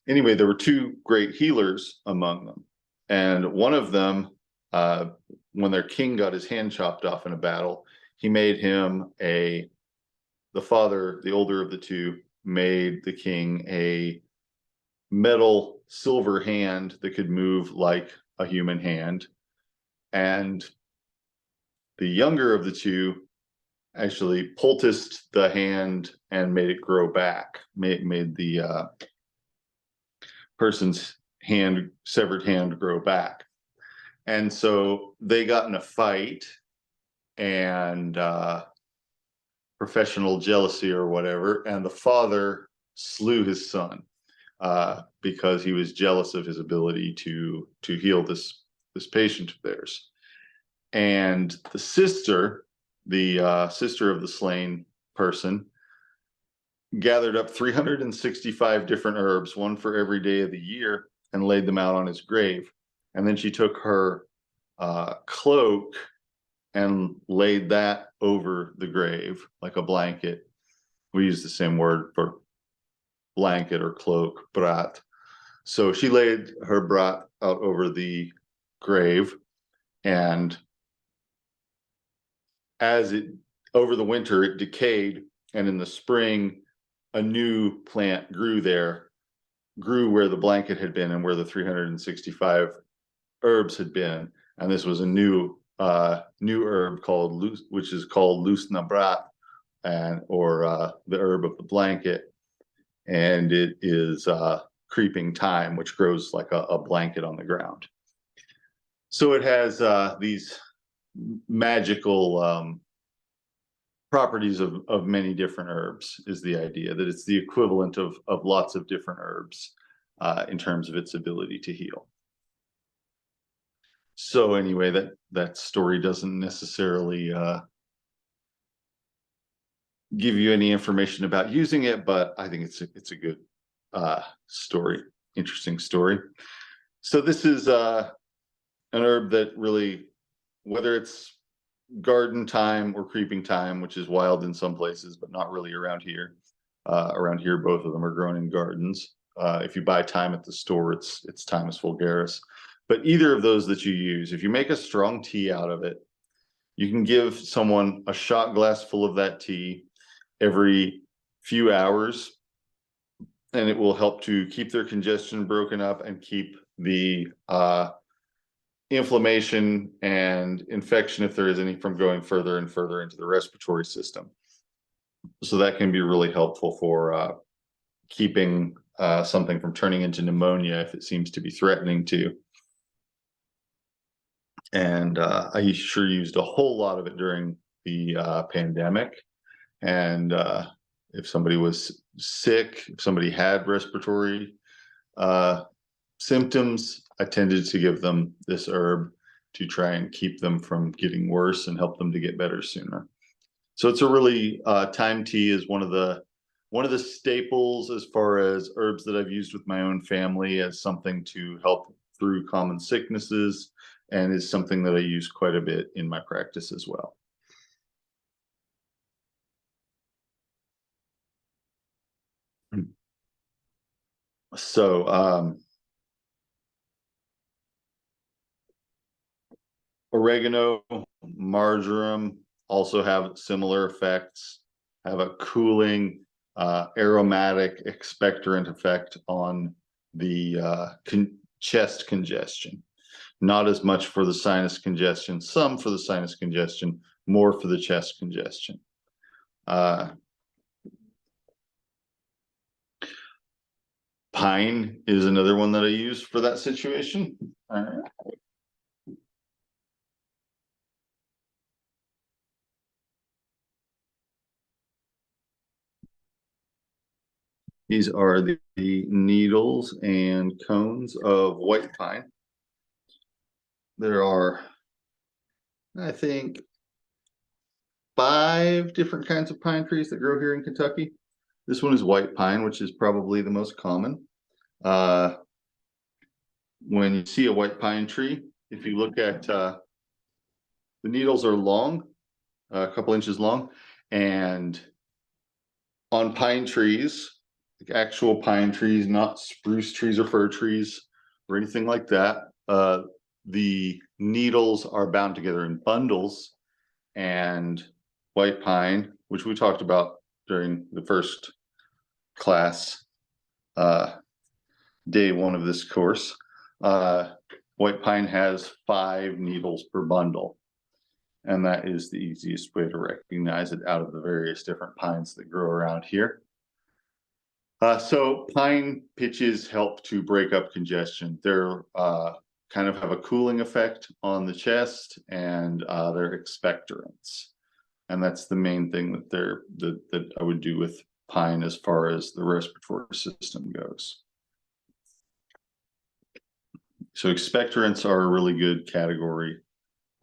[SPEAKER 1] Anyway, there were two great healers among them, and one of them, when their king got his hand chopped off in a battle, he made him the father, the older of the two, made the king a metal silver hand that could move like a human hand. And the younger of the two actually poulticed the hand and made it grow back, made the person's severed hand grow back. And so they got in a fight, and professional jealousy or whatever, and the father slew his son because he was jealous of his ability to heal this patient of theirs. And the sister of the slain person, gathered up 365 different herbs, one for every day of the year, and laid them out on his grave. And then she took her cloak and laid that over the grave like a blanket. We use the same word for blanket or cloak, brat. So she laid her brat out over the grave, and over the winter, it decayed, and in the spring, a new plant grew where the blanket had been and where the 365 herbs had been. And this was a new herb which is called Lusna Brat, or the herb of the blanket. And it is creeping thyme, which grows like a blanket on the ground. So it has these magical properties of many different herbs, is the idea, that it's the equivalent of lots of different herbs in terms of its ability to heal. So anyway, that story doesn't necessarily give you any information about using it, but I think it's a good story, interesting story. So this is an herb that really, whether it's garden thyme or creeping thyme, which is wild in some places, but not really around here. Around here, both of them are grown in gardens. If you buy thyme at the store, it's Thymus vulgaris. But either of those that you use, if you make a strong tea out of it, you can give someone a shot glass full of that tea every few hours, and it will help to keep their congestion broken up and keep the inflammation and infection, if there is any, from going further and further into the respiratory system. So that can be really helpful for keeping something from turning into pneumonia if it seems to be threatening to. And I sure used a whole lot of it during the pandemic. And if somebody was sick, if somebody had respiratory symptoms, I tended to give them this herb to try and keep them from getting worse and help them to get better sooner. So it's a really thyme tea is one of the staples as far as herbs that I've used with my own family as something to help through common sicknesses, and is something that I use quite a bit in my practice as well. So oregano, marjoram also have similar effects, have a cooling, aromatic, expectorant effect on the chest congestion. Not as much for the sinus congestion, some for the sinus congestion, more for the chest congestion. Pine is another one that I use for that situation. All right. These are the needles and cones of white pine. There are, I think, 5 different kinds of pine trees that grow here in Kentucky. This one is white pine, which is probably the most common. When you see a white pine tree, if you look at the needles are long, a couple inches long, and on pine trees, like actual pine trees, not spruce trees or fir trees or anything like that, the needles are bound together in bundles, and white pine, which we talked about during the first class, day 1 of this course, white pine has 5 needles per bundle. And that is the easiest way to recognize it out of the various different pines that grow around here. So pine pitches help to break up congestion. They're kind of have a cooling effect on the chest, and they're expectorants. And that's the main thing that I would do with pine as far as the respiratory system goes. So expectorants are a really good category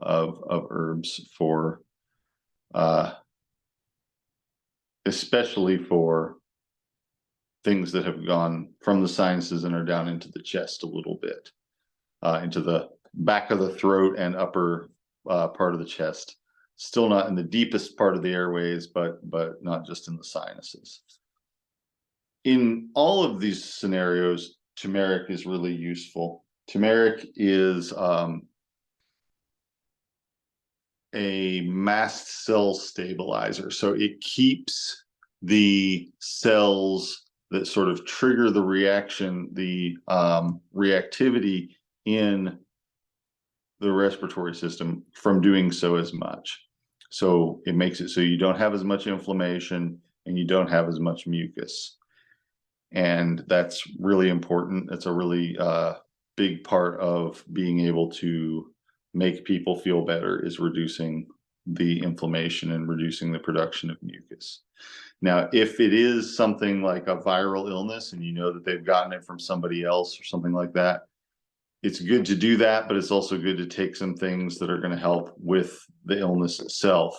[SPEAKER 1] of herbs for especially for things that have gone from the sinuses and are down into the chest a little bit, into the back of the throat and upper part of the chest. Still not in the deepest part of the airways, but not just in the sinuses. In all of these scenarios, turmeric is really useful. Turmeric is a mast cell stabilizer. So it keeps the cells that sort of trigger the reaction, the reactivity in the respiratory system from doing so as much. So it makes it so you don't have as much inflammation and you don't have as much mucus. And that's really important. It's a really big part of being able to make people feel better, is reducing the inflammation and reducing the production of mucus. Now, if it is something like a viral illness and you know that they've gotten it from somebody else or something like that, it's good to do that, but it's also good to take some things that are going to help with the illness itself.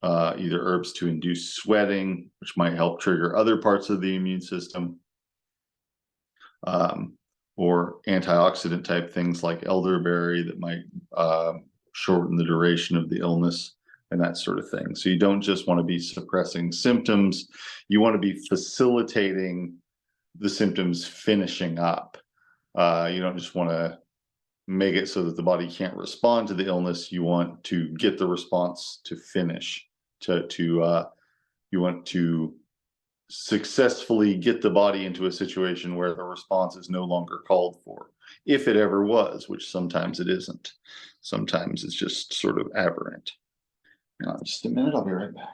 [SPEAKER 1] Either herbs to induce sweating, which might help trigger other parts of the immune system, or antioxidant type things like elderberry that might shorten the duration of the illness and that sort of thing. So you don't just want to be suppressing symptoms, you want to be facilitating the symptoms finishing up. You don't just want to make it so that the body can't respond to the illness. You want to get the response to finish, you want to successfully get the body into a situation where the response is no longer called for, if it ever was, which sometimes it isn't. Sometimes it's just sort of aberrant. Just a minute, I'll be right back.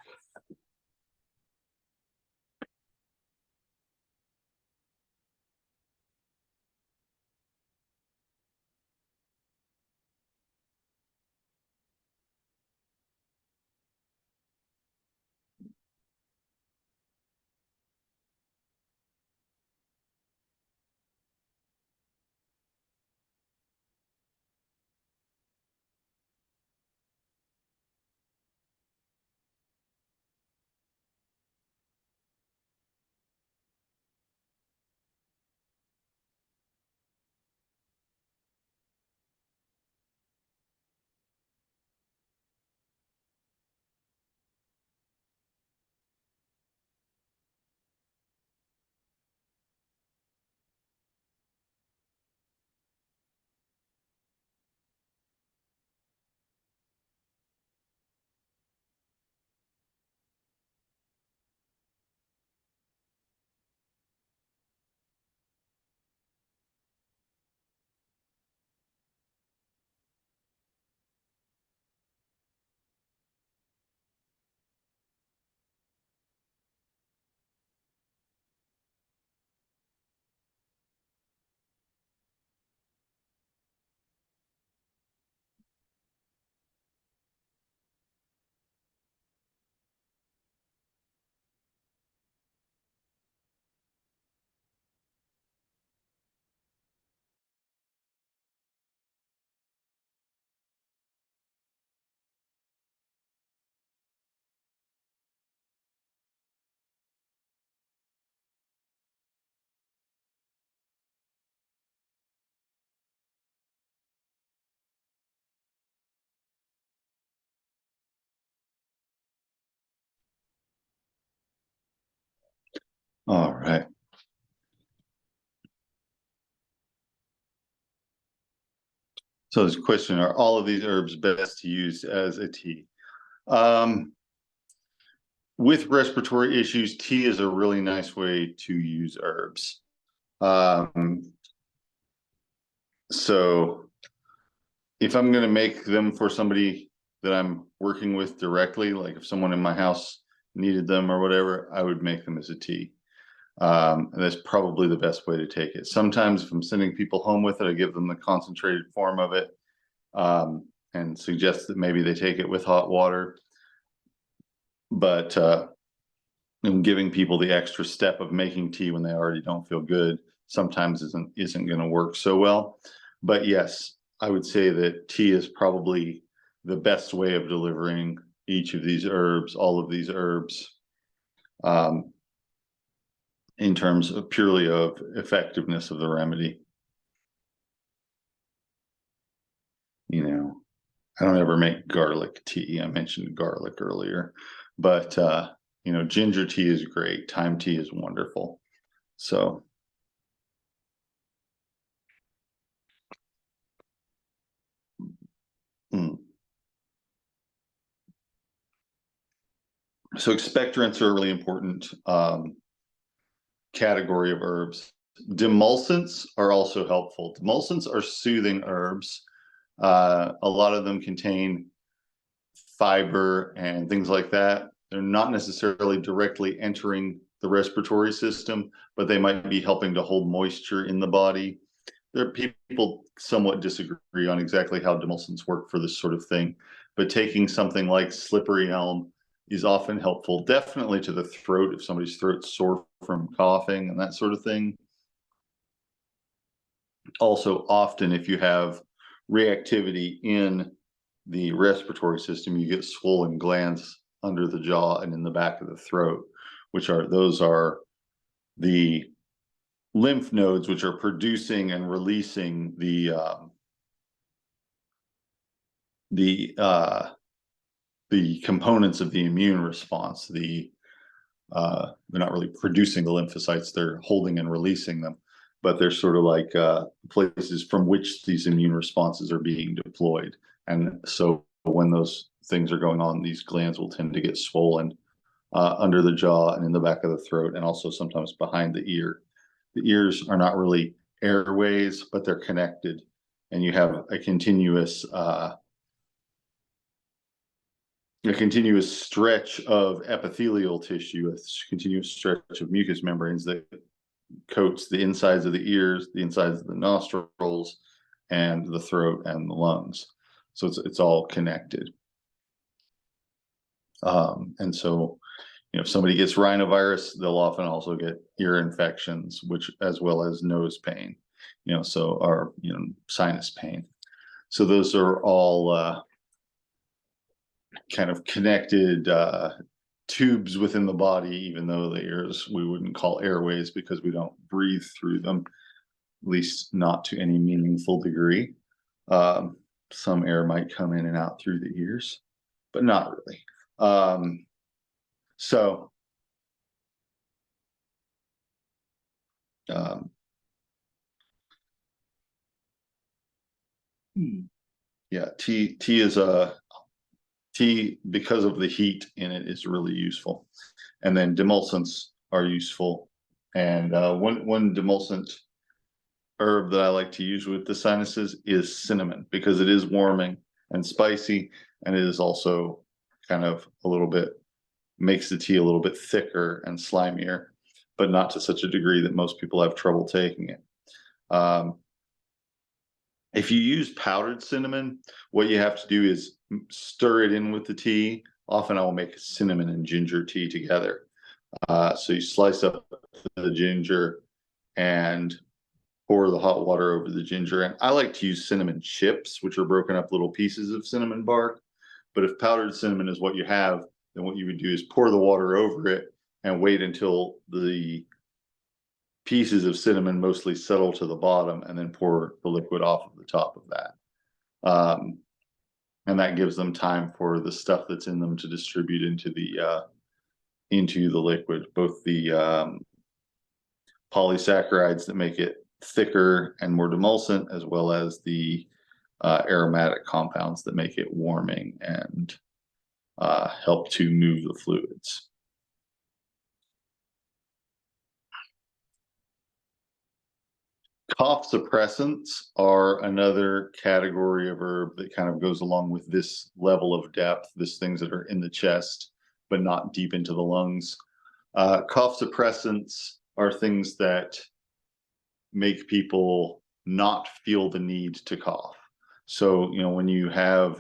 [SPEAKER 1] All right. So this question, are all of these herbs best to use as a tea? With respiratory issues, tea is a really nice way to use herbs. So if I'm going to make them for somebody that I'm working with directly, like if someone in my house needed them or whatever, I would make them as a tea. And that's probably the best way to take it. Sometimes if I'm sending people home with it, I give them the concentrated form of it, and suggest that maybe they take it with hot water. But and giving people the extra step of making tea when they already don't feel good sometimes isn't going to work so well. But yes, I would say that tea is probably the best way of delivering each of these herbs, all of these herbs, in terms of purely of effectiveness of the remedy. You know, I don't ever make garlic tea. I mentioned garlic earlier, but you know, ginger tea is great. Thyme tea is wonderful. So so expectorants are a really important category of herbs. Demulcents are also helpful. Demulcents are soothing herbs. A lot of them contain fiber and things like that. They're not necessarily directly entering the respiratory system, but they might be helping to hold moisture in the body. There are people somewhat disagree on exactly how demulcents work for this sort of thing, but taking something like slippery elm is often helpful, definitely to the throat if somebody's throat's sore from coughing and that sort of thing. Also, often if you have reactivity in the respiratory system, you get swollen glands under the jaw and in the back of the throat, those are the lymph nodes which are producing and releasing the components of the immune response. They're not really producing the lymphocytes, they're holding and releasing them, but they're sort of like places from which these immune responses are being deployed. And so when those things are going on, these glands will tend to get swollen under the jaw and in the back of the throat, and also sometimes behind the ear. The ears are not really airways, but they're connected, and you have a continuous stretch of epithelial tissue, a continuous stretch of mucous membranes that coats the insides of the ears, the insides of the nostrils, and the throat and the lungs. So it's all connected. And so, if somebody gets rhinovirus, they'll often also get ear infections, which as well as nose pain, or sinus pain. So those are all kind of connected tubes within the body, even though the ears we wouldn't call airways because we don't breathe through them, at least not to any meaningful degree. Some air might come in and out through the ears, but not really. So yeah, tea because of the heat in it is really useful, and then demulcents are useful. And one demulcent herb that I like to use with the sinuses is cinnamon, because it is warming and spicy, and it is also kind of makes the tea a little bit thicker and slimier, but not to such a degree that most people have trouble taking it. If you use powdered cinnamon, what you have to do is stir it in with the tea. Often I will make cinnamon and ginger tea together. So you slice up the ginger and pour the hot water over the ginger. And I like to use cinnamon chips, which are broken up little pieces of cinnamon bark. But if powdered cinnamon is what you have, then what you would do is pour the water over it and wait until the pieces of cinnamon mostly settle to the bottom, and then pour the liquid off of the top of that. And that gives them time for the stuff that's in them to distribute into the liquid, both the polysaccharides that make it thicker and more demulcent, as well as the aromatic compounds that make it warming and help to move the fluids. Cough suppressants are another category of herb that kind of goes along with this level of depth, these things that are in the chest, but not deep into the lungs. Cough suppressants are things that make people not feel the need to cough. So, when you have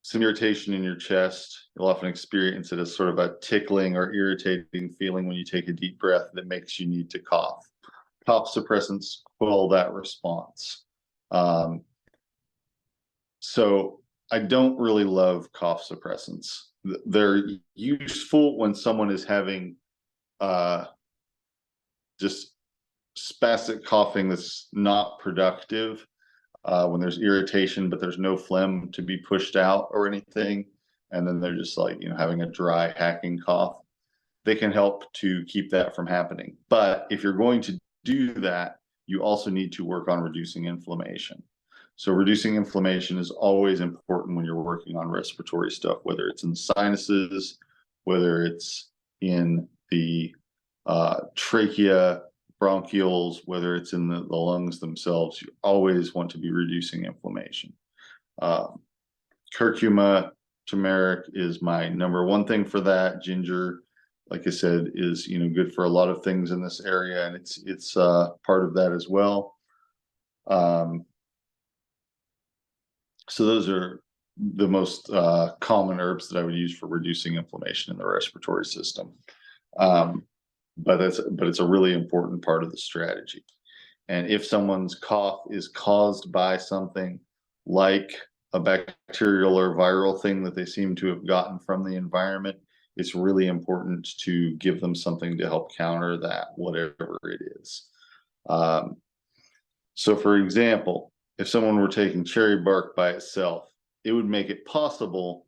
[SPEAKER 1] some irritation in your chest, you'll often experience it as sort of a tickling or irritating feeling when you take a deep breath that makes you need to cough. Cough suppressants quell that response. So I don't really love cough suppressants. They're useful when someone is having just spastic coughing that's not productive, when there's irritation, but there's no phlegm to be pushed out or anything. And then they're just like, having a dry hacking cough. They can help to keep that from happening. But if you're going to do that, you also need to work on reducing inflammation. So reducing inflammation is always important when you're working on respiratory stuff, whether it's in the sinuses, whether it's in the trachea, bronchioles, whether it's in the lungs themselves. You always want to be reducing inflammation. Curcuma, turmeric is my number one thing for that. Ginger, like I said, is good for a lot of things in this area, and it's part of that as well. So those are the most common herbs that I would use for reducing inflammation in the respiratory system. But it's a really important part of the strategy. And if someone's cough is caused by something like a bacterial or viral thing that they seem to have gotten from the environment, it's really important to give them something to help counter that, whatever it is. So for example, if someone were taking cherry bark by itself, it would make it possible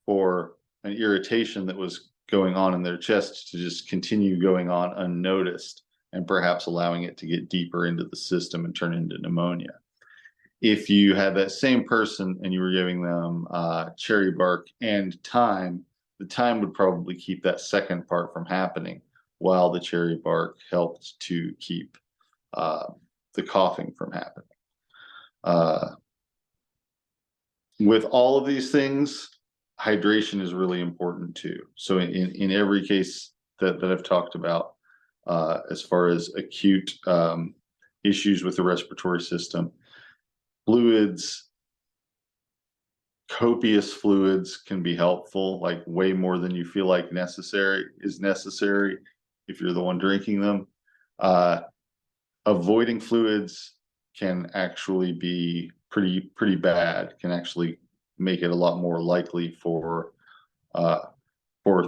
[SPEAKER 1] for an irritation that was going on in their chest to just continue going on unnoticed, and perhaps allowing it to get deeper into the system and turn into pneumonia. If you had that same person and you were giving them cherry bark and thyme the thyme would probably keep that second part from happening, while the cherry bark helped to keep the coughing from happening. With all of these things, hydration is really important too. So in every case that I've talked about, as far as acute issues with the respiratory system, fluids, copious fluids can be helpful, like way more than you feel like is necessary if you're the one drinking them. Avoiding fluids can actually be pretty bad, can actually make it a lot more likely for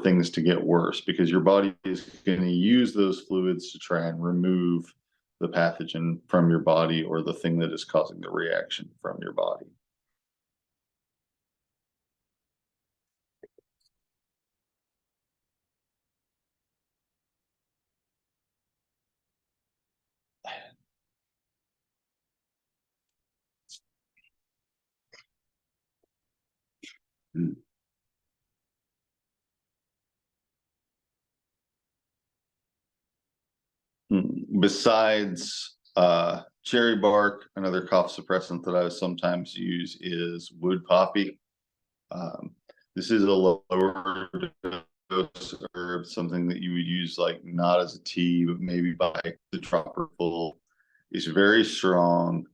[SPEAKER 1] things to get worse, because your body is going to use those fluids to try and remove the pathogen from your body, or the thing that is causing the reaction from your body. Besides cherry bark, another cough suppressant that I sometimes use is wood poppy. This is a lower dose herb, something that you would use like not as a tea, but maybe by the dropper full. It's very strong.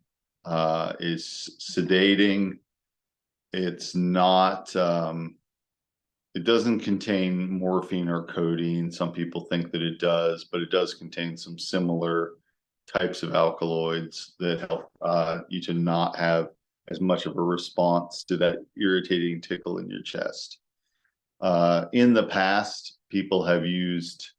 [SPEAKER 1] It's sedating. It's not. It doesn't contain morphine or codeine. Some people think that it does, but it does contain some similar types of alkaloids that help you to not have as much of a response to that irritating tickle in your chest. In the past, people have used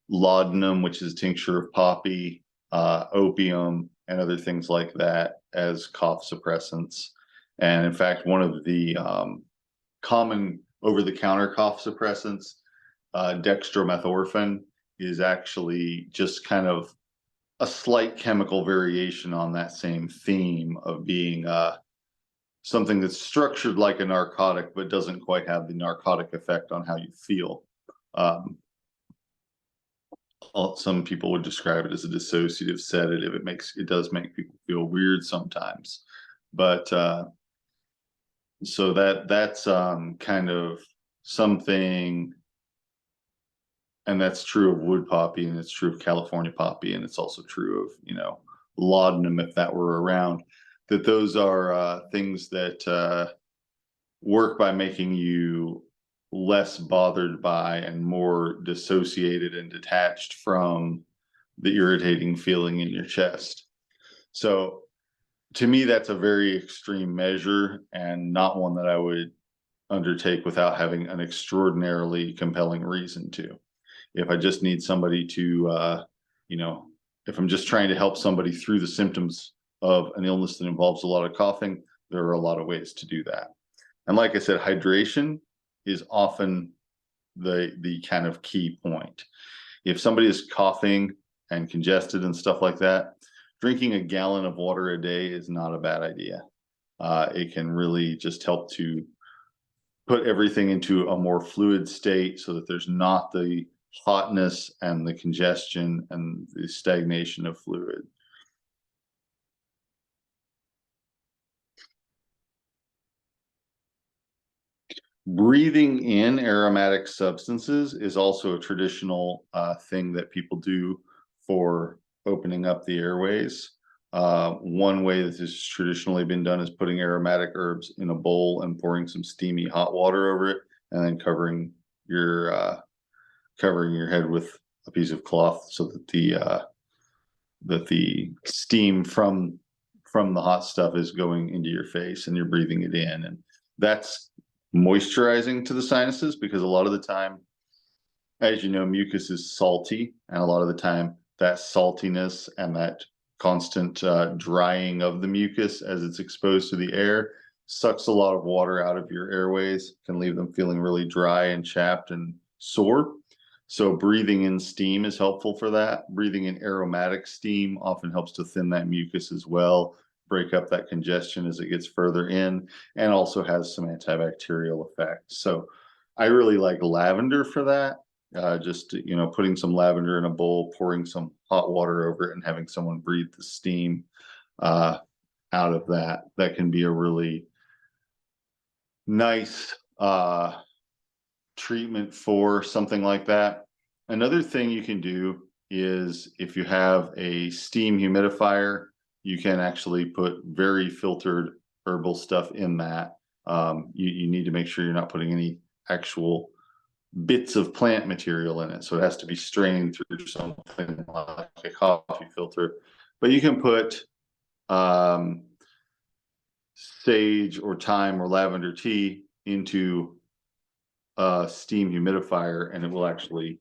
[SPEAKER 1] laudanum, which is tincture of poppy, opium, and other things like that as cough suppressants. And in fact, one of the common over-the-counter cough suppressants, dextromethorphan, is actually just kind of a slight chemical variation on that same theme of being something that's structured like a narcotic, but doesn't quite have the narcotic effect on how you feel. Some people would describe it as a dissociative sedative. It does make people feel weird sometimes, but so that's kind of something, and that's true of wood poppy, and it's true of California poppy, and it's also true of, laudanum, if that were around, that those are things that work by making you less bothered by and more dissociated and detached from the irritating feeling in your chest. So to me, that's a very extreme measure, and not one that I would undertake without having an extraordinarily compelling reason to. If I just need somebody to, if I'm just trying to help somebody through the symptoms of an illness that involves a lot of coughing, there are a lot of ways to do that. And like I said, hydration is often the kind of key point. If somebody is coughing and congested and stuff like that, drinking a gallon of water a day is not a bad idea. It can really just help to put everything into a more fluid state, so that there's not the hotness and the congestion and the stagnation of fluid. Breathing in aromatic substances is also a traditional thing that people do for opening up the airways. One way that this has traditionally been done is putting aromatic herbs in a bowl and pouring some steamy hot water over it, and then covering your head with a piece of cloth, so that the steam from the hot stuff is going into your face and you're breathing it in. And that's moisturizing to the sinuses, because a lot of the time, as you know, mucus is salty, and a lot of the time that saltiness and that constant drying of the mucus as it's exposed to the air sucks a lot of water out of your airways, can leave them feeling really dry and chapped and sore. So breathing in steam is helpful for that. Breathing in aromatic steam often helps to thin that mucus as well, break up that congestion as it gets further in, and also has some antibacterial effects. So I really like lavender for that. Just, putting some lavender in a bowl, pouring some hot water over it, and having someone breathe the steam uh, out of that. That can be a really nice treatment for something like that. Another thing you can do is, if you have a steam humidifier, you can actually put very filtered herbal stuff in that. You need to make sure you're not putting any actual bits of plant material in it. So it has to be strained through something like a coffee filter. But you can put sage or thyme or lavender tea into a steam humidifier, and it will actually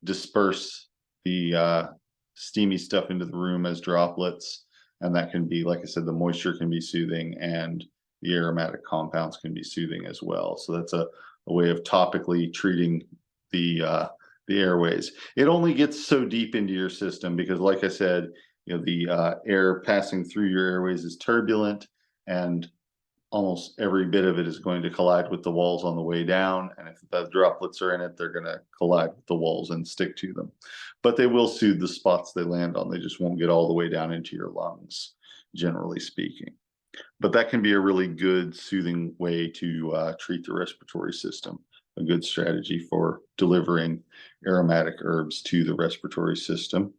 [SPEAKER 1] disperse the steamy stuff into the room as droplets. And that can be, like I said, the moisture can be soothing, and the aromatic compounds can be soothing as well. So that's a way of topically treating the airways. It only gets so deep into your system because, like I said, the air passing through your airways is turbulent, and almost every bit of it is going to collide with the walls on the way down. And if the droplets are in it, they're going to collide with the walls and stick to them. But they will soothe the spots they land on. They just won't get all the way down into your lungs, generally speaking. But that can be a really good soothing way to treat the respiratory system. A good strategy for delivering aromatic herbs to the respiratory system.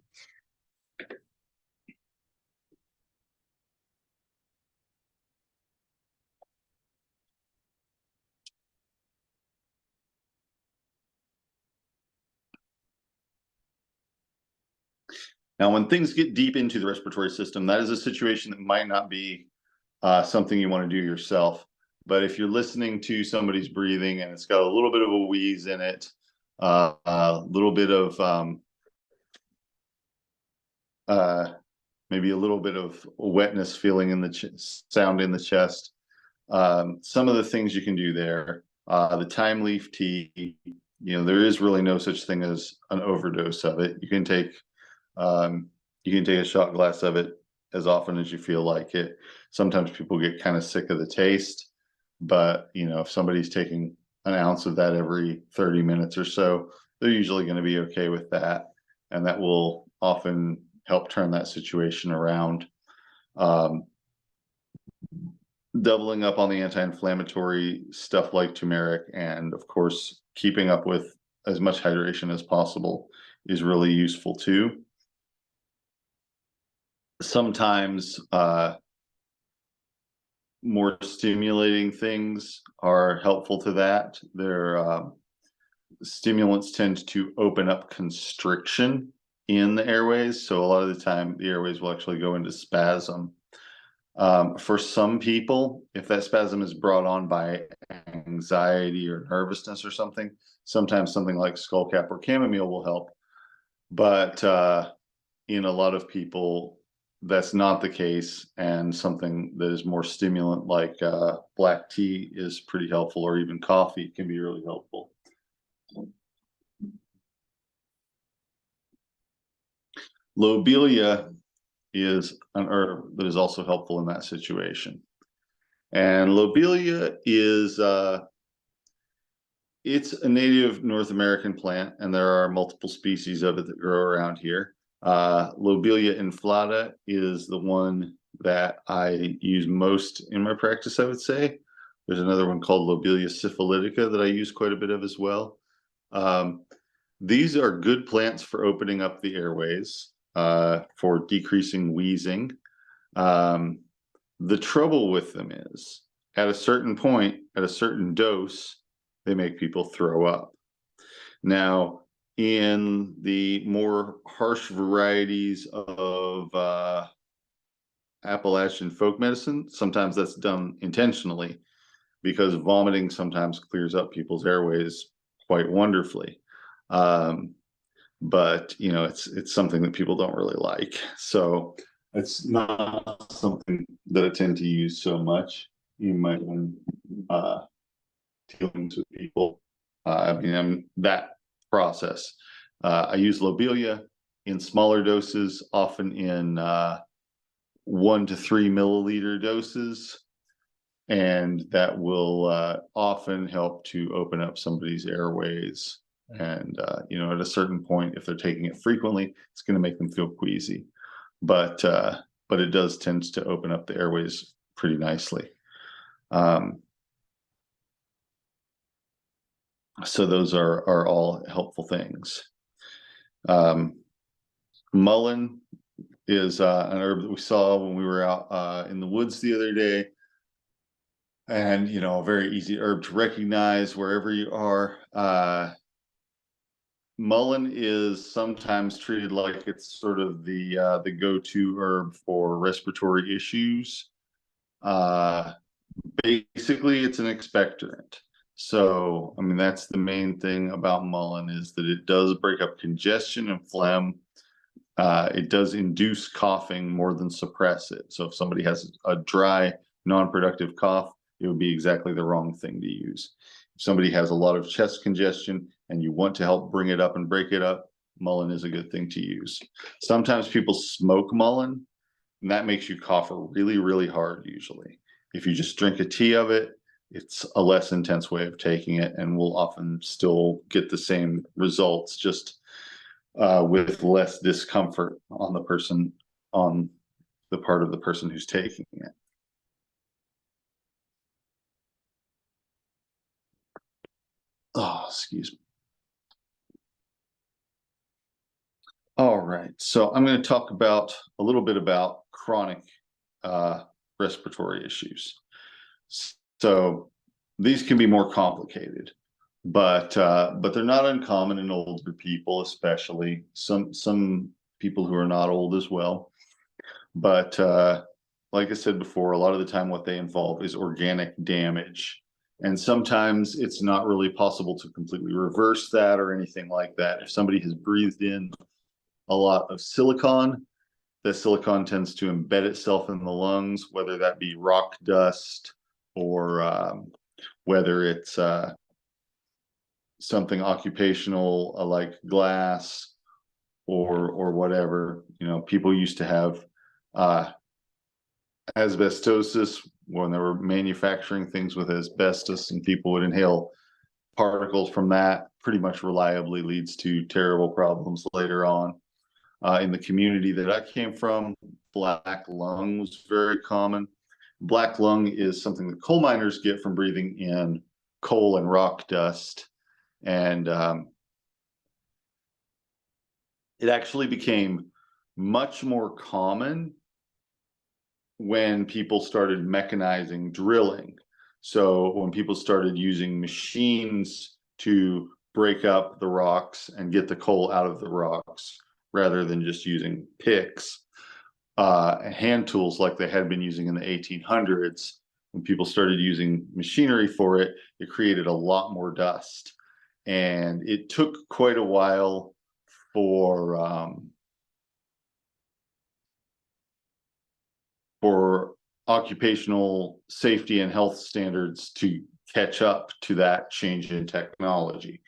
[SPEAKER 1] Now, when things get deep into the respiratory system, that is a situation that might not be something you want to do yourself. But if you're listening to somebody's breathing and it's got a little bit of a wheeze in it, a little bit of maybe a little bit of wetness feeling in the sound in the chest, some of the things you can do there, the thyme leaf tea, there is really no such thing as an overdose of it. You can take a shot glass of it as often as you feel like it. Sometimes people get kind of sick of the taste, but if somebody's taking an ounce of that every 30 minutes or so, they're usually going to be okay with that. And that will often help turn that situation around. Doubling up on the anti-inflammatory stuff like turmeric, and of course, keeping up with as much hydration as possible is really useful too. Sometimes more stimulating things are helpful to that. Their stimulants tend to open up constriction in the airways. So a lot of the time the airways will actually go into spasm. For some people, if that spasm is brought on by anxiety or nervousness or something, sometimes something like skullcap or chamomile will help. But in a lot of people, that's not the case, and something that is more stimulant like black tea is pretty helpful, or even coffee can be really helpful. Lobelia is an herb that is also helpful in that situation. And lobelia is it's a native North American plant, and there are multiple species of it that grow around here. Lobelia inflata is the one that I use most in my practice, I would say. There's another one called Lobelia syphilitica that I use quite a bit of as well. These are good plants for opening up the airways, for decreasing wheezing. The trouble with them is, at a certain point, at a certain dose, they make people throw up. Now, in the more harsh varieties of Appalachian folk medicine, sometimes that's done intentionally, because vomiting sometimes clears up people's airways quite wonderfully. But it's something that people don't really like. So it's not something that I tend to use so much. You might when dealing with people. I'm that process. I use lobelia in smaller doses, often in 1 to 3 milliliter doses. and that will often help to open up somebody's airways. And at a certain point, if they're taking it frequently, it's going to make them feel queasy. But it does tend to open up the airways pretty nicely. So those are all helpful things. Mullein is an herb that we saw when we were out in the woods the other day. And, a very easy herb to recognize wherever you are. Mullein is sometimes treated like it's sort of the go-to herb for respiratory issues. Basically, it's an expectorant. So, I mean, that's the main thing about mullein, is that it does break up congestion and phlegm. It does induce coughing more than suppress it. So if somebody has a dry, non-productive cough, it would be exactly the wrong thing to use. If somebody has a lot of chest congestion and you want to help bring it up and break it up, mullein is a good thing to use. Sometimes people smoke mullein, and that makes you cough really, really hard usually. If you just drink a tea of it, it's a less intense way of taking it, and will often still get the same results, just with less discomfort on the part of the person who's taking it. Oh, excuse me. All right, so I'm going to talk a little bit about chronic respiratory issues. So these can be more complicated, but they're not uncommon in older people, especially some people who are not old as well. But like I said before, a lot of the time what they involve is organic damage. And sometimes it's not really possible to completely reverse that or anything like that. If somebody has breathed in a lot of silicon, the silicon tends to embed itself in the lungs, whether that be rock dust or whether it's something occupational like glass or whatever. People used to have asbestosis when they were manufacturing things with asbestos, and people would inhale particles from that. Pretty much reliably leads to terrible problems later on. In the community that I came from, black lung was very common. Black lung is something that coal miners get from breathing in coal and rock dust. And it actually became much more common when people started mechanizing drilling. So when people started using machines to break up the rocks and get the coal out of the rocks, rather than just using picks, hand tools like they had been using in the 1800s, when people started using machinery for it, it created a lot more dust. And it took quite a while for occupational safety and health standards to catch up to that change in technology.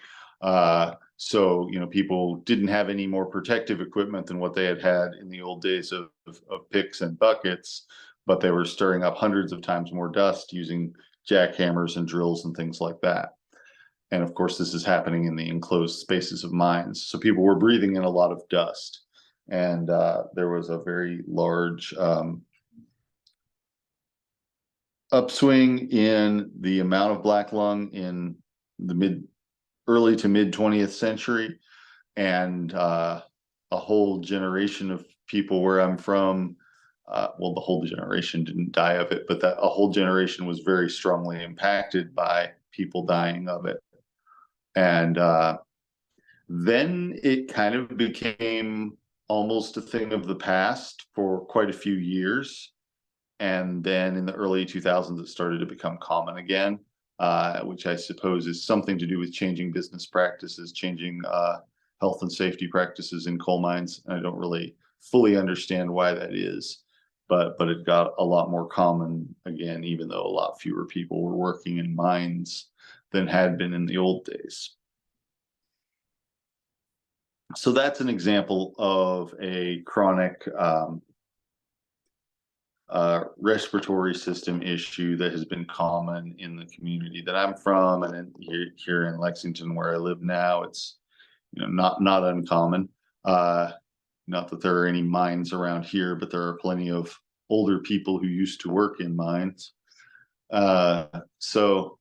[SPEAKER 1] So, people didn't have any more protective equipment than what they had in the old days of picks and buckets, but they were stirring up hundreds of times more dust using jackhammers and drills and things like that. And of course, this is happening in the enclosed spaces of mines. So people were breathing in a lot of dust. And there was a very large upswing in the amount of black lung in the early to mid 20th century. And a whole generation of people where I'm from, well, the whole generation didn't die of it, but a whole generation was very strongly impacted by people dying of it. And then it kind of became almost a thing of the past for quite a few years. And then in the early 2000s, it started to become common again, which I suppose is something to do with changing business practices, changing health and safety practices in coal mines. And I don't really fully understand why that is, but it got a lot more common again, even though a lot fewer people were working in mines than had been in the old days. So that's an example of a chronic respiratory system issue that has been common in the community that I'm from, and here in Lexington, where I live now, it's not uncommon. Not that there are any mines around here, but there are plenty of older people who used to work in mines. So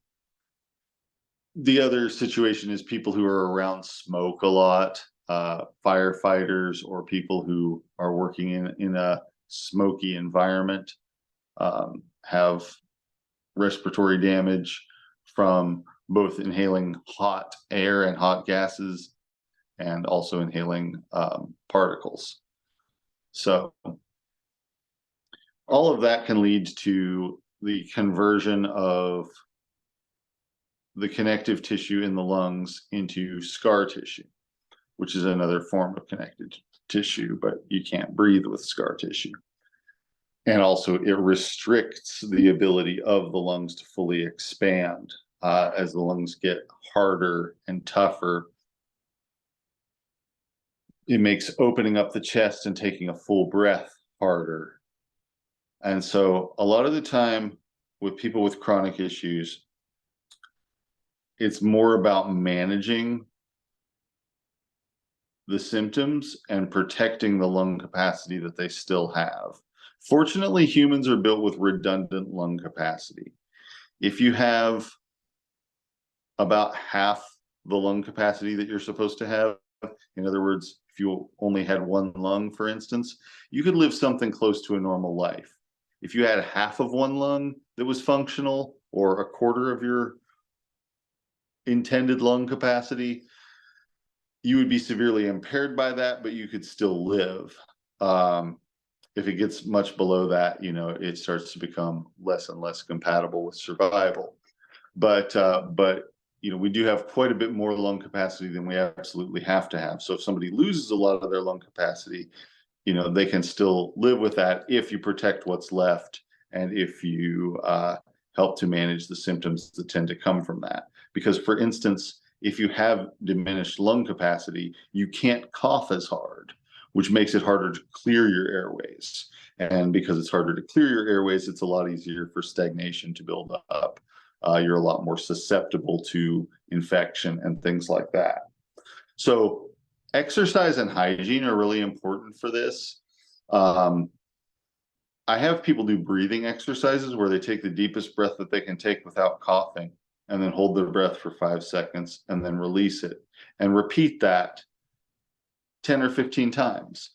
[SPEAKER 1] the other situation is people who are around smoke a lot, firefighters or people who are working in a smoky environment, have respiratory damage from both inhaling hot air and hot gases and also inhaling particles. So all of that can lead to the conversion of the connective tissue in the lungs into scar tissue, which is another form of connective tissue, but you can't breathe with scar tissue. And also it restricts the ability of the lungs to fully expand. As the lungs get harder and tougher, it makes opening up the chest and taking a full breath harder. And so a lot of the time with people with chronic issues, it's more about managing the symptoms and protecting the lung capacity that they still have. Fortunately, humans are built with redundant lung capacity. If you have about half the lung capacity that you're supposed to have, in other words, if you only had one lung, for instance, you could live something close to a normal life. If you had half of one lung that was functional, or a quarter of your intended lung capacity, you would be severely impaired by that, but you could still live. If it gets much below that, it starts to become less and less compatible with survival. But we do have quite a bit more lung capacity than we absolutely have to have. So if somebody loses a lot of their lung capacity, they can still live with that if you protect what's left and if you help to manage the symptoms that tend to come from that. Because, for instance, if you have diminished lung capacity, you can't cough as hard, which makes it harder to clear your airways. And because it's harder to clear your airways, it's a lot easier for stagnation to build up. You're a lot more susceptible to infection and things like that. So exercise and hygiene are really important for this. I have people do breathing exercises where they take the deepest breath that they can take without coughing, and then hold their breath for 5 seconds and then release it, and repeat that 10 or 15 times.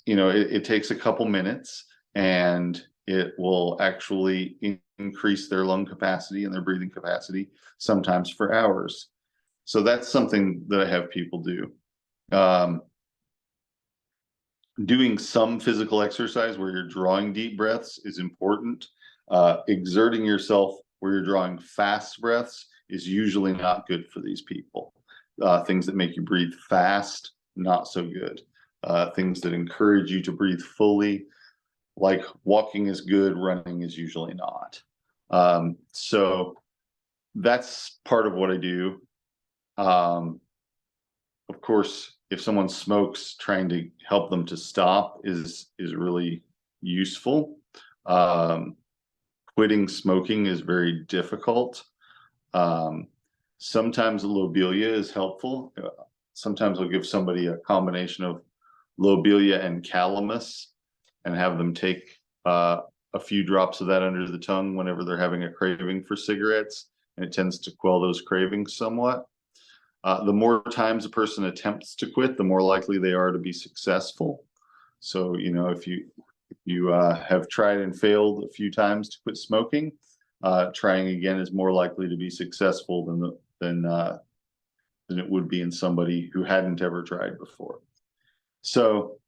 [SPEAKER 1] It takes a couple minutes, and it will actually increase their lung capacity and their breathing capacity, sometimes for hours. So that's something that I have people do. Doing some physical exercise where you're drawing deep breaths is important. Exerting yourself where you're drawing fast breaths is usually not good for these people. Things that make you breathe fast, not so good. Things that encourage you to breathe fully, like walking is good, running is usually not. So that's part of what I do. Of course, if someone smokes, trying to help them to stop is really useful. Quitting smoking is very difficult. Sometimes lobelia is helpful. Sometimes I'll give somebody a combination of lobelia and calamus and have them take a few drops of that under the tongue whenever they're having a craving for cigarettes, and it tends to quell those cravings somewhat. The more times a person attempts to quit, the more likely they are to be successful. So, if you have tried and failed a few times to quit smoking, trying again is more likely to be successful than it would be in somebody who hadn't ever tried before. So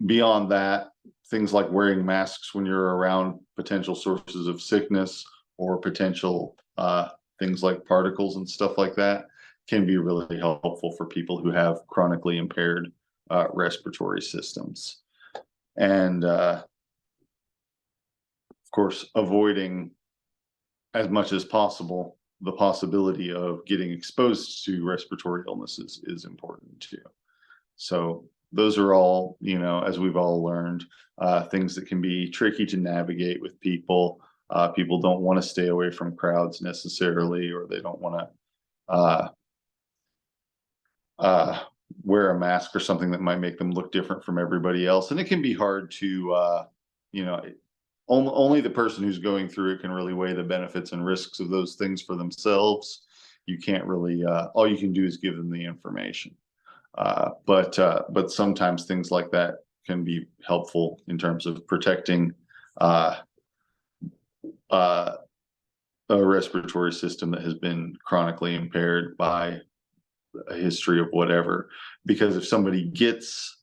[SPEAKER 1] beyond that, things like wearing masks when you're around potential sources of sickness or potential things like particles and stuff like that can be really helpful for people who have chronically impaired respiratory systems. And of course, avoiding as much as possible the possibility of getting exposed to respiratory illnesses is important too. So those are all, as we've all learned, things that can be tricky to navigate with people. People don't want to stay away from crowds necessarily, or they don't want to uh, uh, wear a mask or something that might make them look different from everybody else. And it can be hard to, you know, only the person who's going through it can really weigh the benefits and risks of those things for themselves. You can't really, all you can do is give them the information. But sometimes things like that can be helpful in terms of protecting uh, uh, a respiratory system that has been chronically impaired by a history of whatever. Because if somebody gets,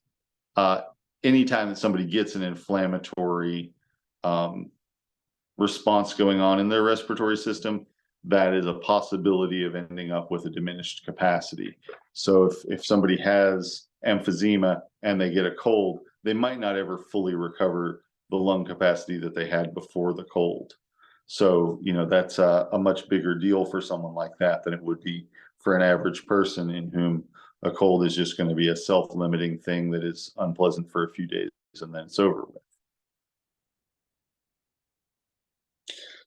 [SPEAKER 1] anytime that somebody gets an inflammatory response going on in their respiratory system, that is a possibility of ending up with a diminished capacity. So if somebody has emphysema and they get a cold, they might not ever fully recover the lung capacity that they had before the cold. So, that's a much bigger deal for someone like that than it would be for an average person in whom a cold is just going to be a self-limiting thing that is unpleasant for a few days and then it's over with.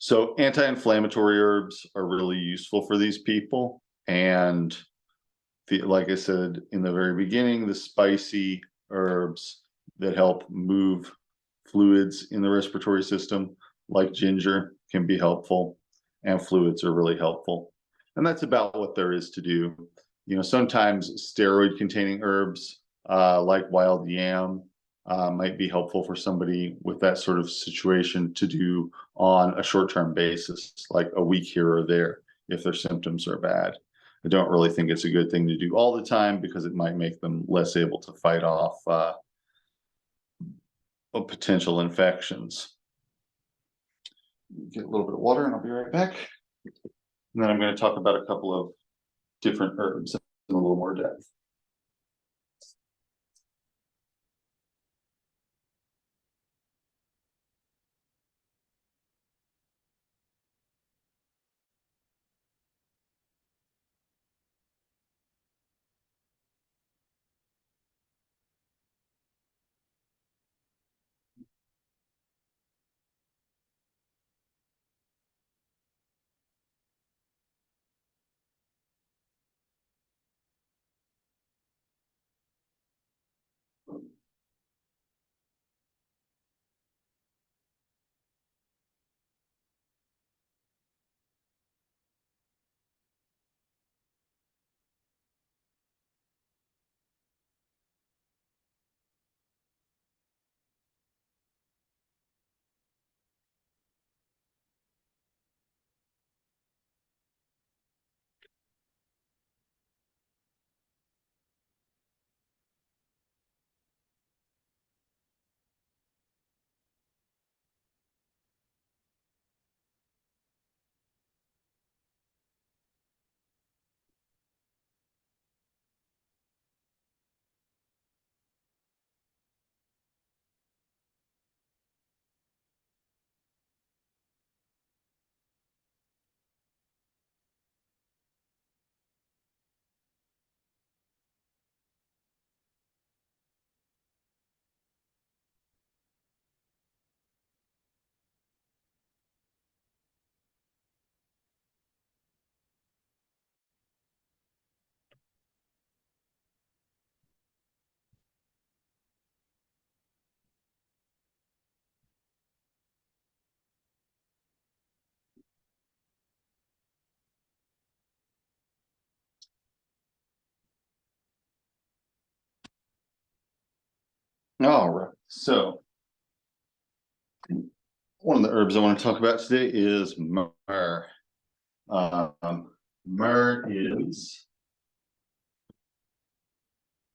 [SPEAKER 1] So anti-inflammatory herbs are really useful for these people. And like I said in the very beginning, the spicy herbs that help move fluids in the respiratory system, like ginger, can be helpful, and fluids are really helpful. And that's about what there is to do. Sometimes steroid-containing herbs, like wild yam, might be helpful for somebody with that sort of situation to do on a short-term basis, like a week here or there, if their symptoms are bad. I don't really think it's a good thing to do all the time because it might make them less able to fight off potential infections. Get a little bit of water and I'll be right back. And then I'm going to talk about a couple of different herbs in a little more depth. All right. So one of the herbs I want to talk about today is myrrh. Myrrh is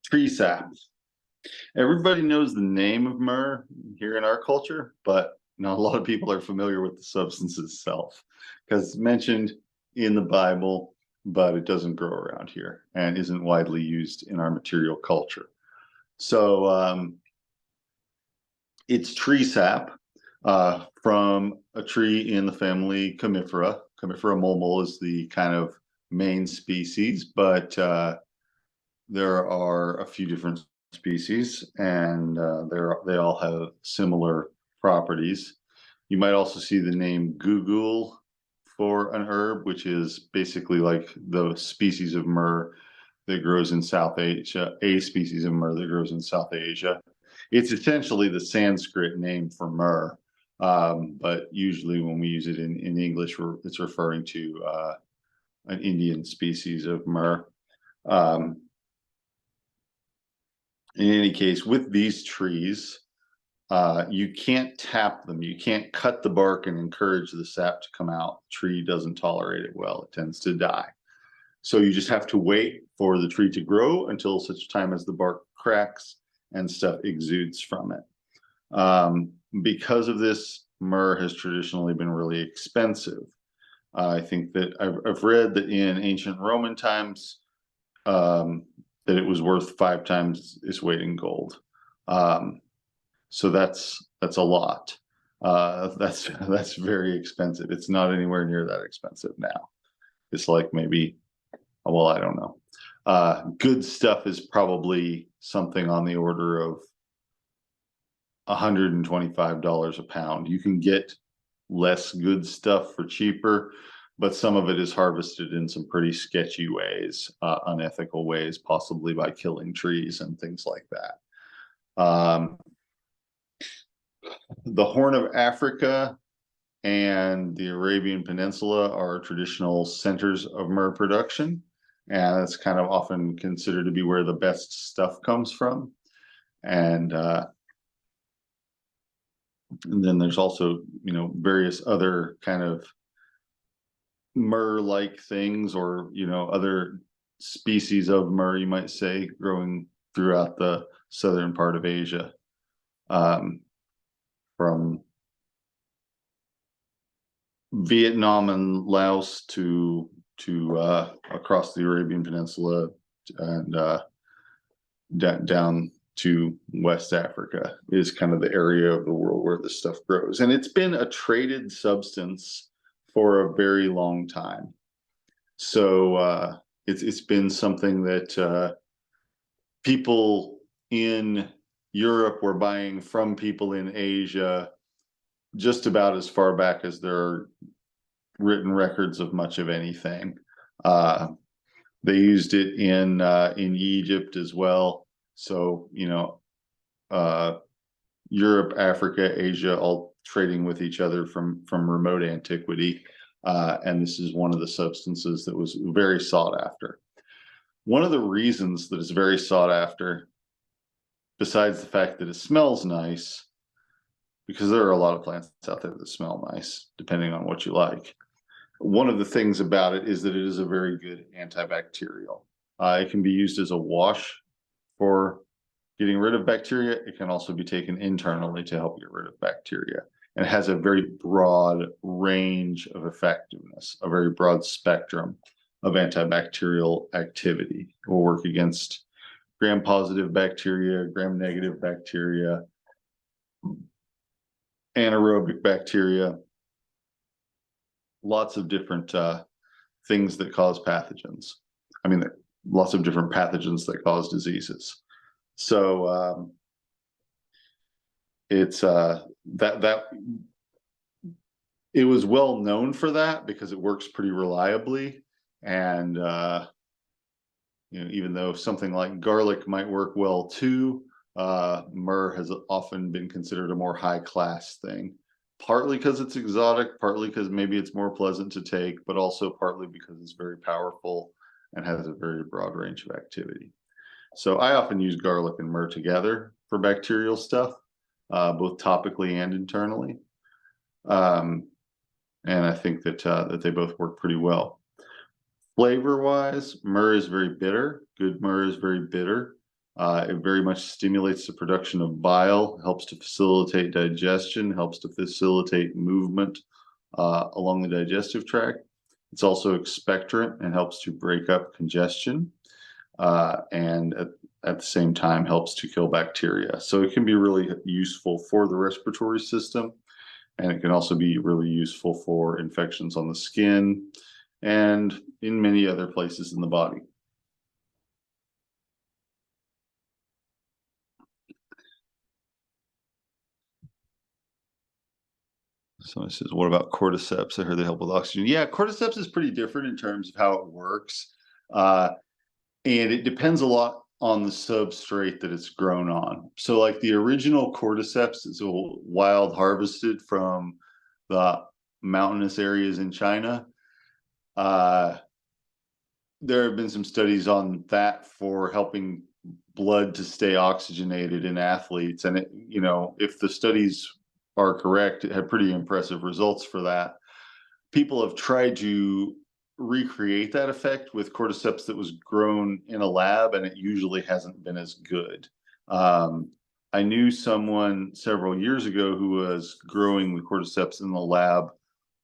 [SPEAKER 1] tree sap. Everybody knows the name of myrrh here in our culture, but not a lot of people are familiar with the substance itself because it's mentioned in the Bible, but it doesn't grow around here and isn't widely used in our material culture. So it's tree sap from a tree in the family Comifera. Comifera mulmul is the kind of main species, but there are a few different species, and they all have similar properties. You might also see the name Google for an herb, which is basically like the species of myrrh that grows in South Asia, a species of myrrh that grows in South Asia. It's essentially the Sanskrit name for myrrh, but usually when we use it in English, it's referring to an Indian species of myrrh. In any case, with these trees, you can't tap them. You can't cut the bark and encourage the sap to come out. The tree doesn't tolerate it well. It tends to die. So you just have to wait for the tree to grow until such time as the bark cracks and stuff exudes from it. Because of this, myrrh has traditionally been really expensive. I think that I've read that in ancient Roman times, that it was worth 5 times its weight in gold. So that's a lot. That's very expensive. It's not anywhere near that expensive now. It's like maybe, well, I don't know. Good stuff is probably something on the order of $125 a pound. You can get less good stuff for cheaper, but some of it is harvested in some pretty sketchy ways, unethical ways, possibly by killing trees and things like that. The Horn of Africa and the Arabian Peninsula are traditional centers of myrrh production, and it's kind of often considered to be where the best stuff comes from. And then there's also, various other kind of myrrh-like things, or other species of myrrh, you might say, growing throughout the southern part of Asia, from Vietnam and Laos to across the Arabian Peninsula and down to West Africa is kind of the area of the world where this stuff grows. And it's been a traded substance for a very long time. So it's been something that people in Europe were buying from people in Asia just about as far back as there are written records of much of anything. They used it in Egypt as well. So, Europe, Africa, Asia, all trading with each other from remote antiquity. And this is one of the substances that was very sought after. One of the reasons that it's very sought after, besides the fact that it smells nice, because there are a lot of plants out there that smell nice, depending on what you like. One of the things about it is that it is a very good antibacterial. It can be used as a wash for getting rid of bacteria. It can also be taken internally to help get rid of bacteria. And it has a very broad range of effectiveness, a very broad spectrum of antibacterial activity. It will work against gram-positive bacteria, gram-negative bacteria, anaerobic bacteria, lots of different things that cause pathogens. I mean, lots of different pathogens that cause diseases. So it's that it was well known for that because it works pretty reliably. And even though something like garlic might work well too, myrrh has often been considered a more high class thing, partly because it's exotic, partly because maybe it's more pleasant to take, but also partly because it's very powerful and has a very broad range of activity. So I often use garlic and myrrh together for bacterial stuff, both topically and internally. And I think that they both work pretty well. Flavor-wise, myrrh is very bitter. Good myrrh is very bitter. It very much stimulates the production of bile, helps to facilitate digestion, helps to facilitate movement along the digestive tract. It's also expectorant and helps to break up congestion, and at the same time helps to kill bacteria. So it can be really useful for the respiratory system, and it can also be really useful for infections on the skin and in many other places in the body. Someone says, what about cordyceps? I heard they help with oxygen. Yeah, cordyceps is pretty different in terms of how it works. And it depends a lot on the substrate that it's grown on. So like the original cordyceps is wild harvested from the mountainous areas in China. There have been some studies on that for helping blood to stay oxygenated in athletes. And, if the studies are correct, it had pretty impressive results for that. People have tried to recreate that effect with cordyceps that was grown in a lab, and it usually hasn't been as good. I knew someone several years ago who was growing the cordyceps in the lab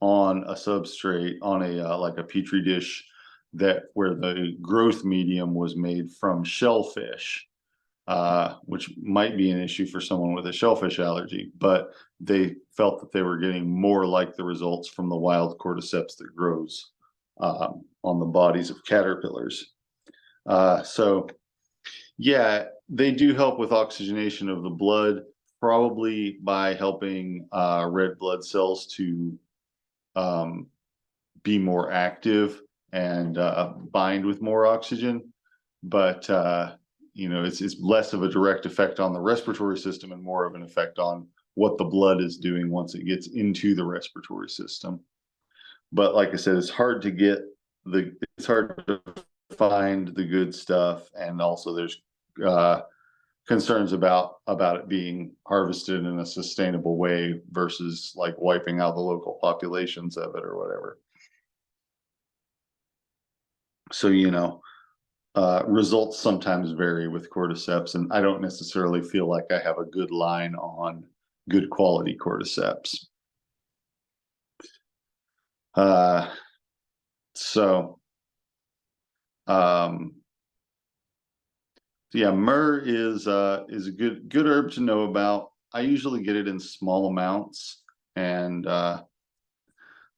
[SPEAKER 1] on a substrate, on a like a petri dish, that where the growth medium was made from shellfish, which might be an issue for someone with a shellfish allergy, but they felt that they were getting more like the results from the wild cordyceps that grows on the bodies of caterpillars. So yeah, they do help with oxygenation of the blood, probably by helping red blood cells to be more active and bind with more oxygen. But it's less of a direct effect on the respiratory system and more of an effect on what the blood is doing once it gets into the respiratory system. But like I said, it's hard to find the good stuff, and also there's concerns about it being harvested in a sustainable way versus like wiping out the local populations of it or whatever. So, results sometimes vary with cordyceps, and I don't necessarily feel like I have a good line on good quality cordyceps. Yeah, myrrh is a good herb to know about. I usually get it in small amounts, and the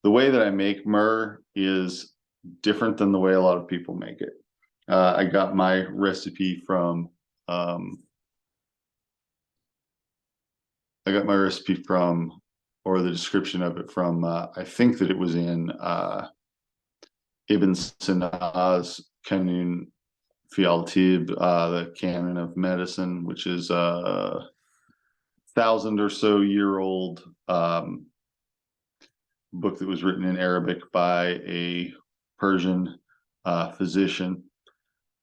[SPEAKER 1] way that I make myrrh is different than the way a lot of people make it. I got my recipe from or the description of it from I think that it was in Ibn Sinna's Kanun fi al-Tib, the Canon of Medicine, which is a 1,000 or so year old book that was written in Arabic by a Persian physician.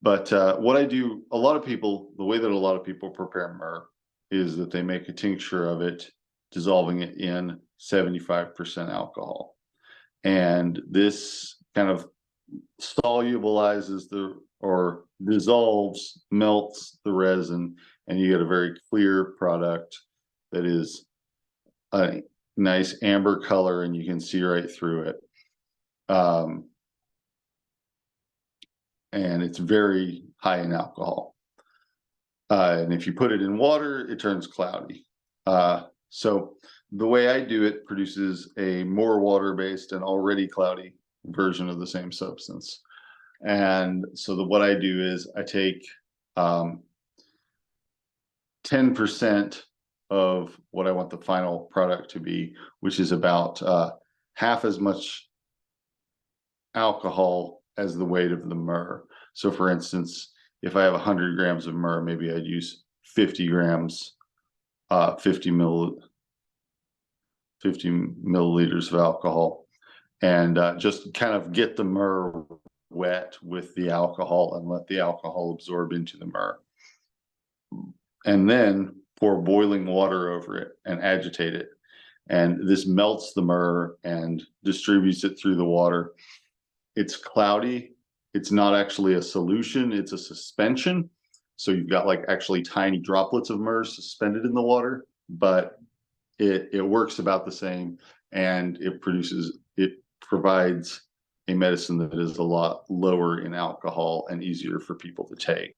[SPEAKER 1] But what I do, the way that a lot of people prepare myrrh is that they make a tincture of it, dissolving it in 75% alcohol. And this kind of dissolves, melts the resin, and you get a very clear product that is a nice amber color, and you can see right through it. And it's very high in alcohol. And if you put it in water, it turns cloudy. So the way I do it produces a more water-based and already cloudy version of the same substance. And so what I do is I take 10% of what I want the final product to be, which is about half as much alcohol as the weight of the myrrh. So for instance, if I have 100 grams of myrrh, maybe I'd use 50 grams, 50 milliliters of alcohol, and just kind of get the myrrh wet with the alcohol and let the alcohol absorb into the myrrh. And then pour boiling water over it and agitate it. And this melts the myrrh and distributes it through the water. It's cloudy. It's not actually a solution, it's a suspension. So you've got like actually tiny droplets of myrrh suspended in the water, but it works about the same, and it provides a medicine that is a lot lower in alcohol and easier for people to take.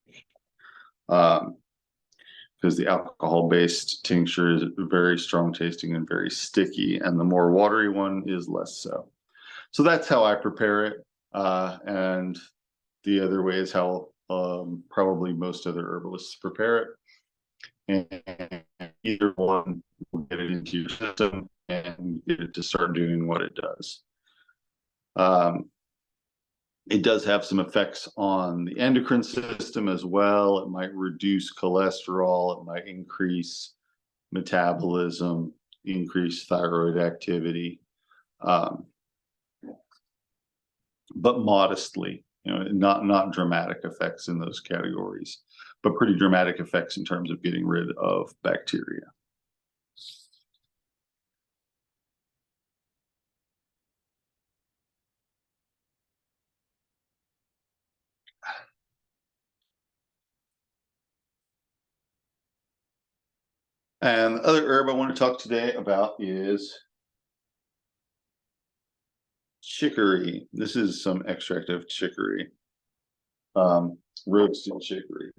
[SPEAKER 1] Because the alcohol-based tincture is very strong tasting and very sticky, and the more watery one is less so. So that's how I prepare it. And the other way is how probably most other herbalists prepare it. And either one will get it into your system and get it to start doing what it does. It does have some effects on the endocrine system as well. It might reduce cholesterol. It might increase metabolism, increase thyroid activity, but modestly. Not dramatic effects in those categories, but pretty dramatic effects in terms of getting rid of bacteria. And the other herb I want to talk today about is chicory. This is some extract of chicory, roasted chicory.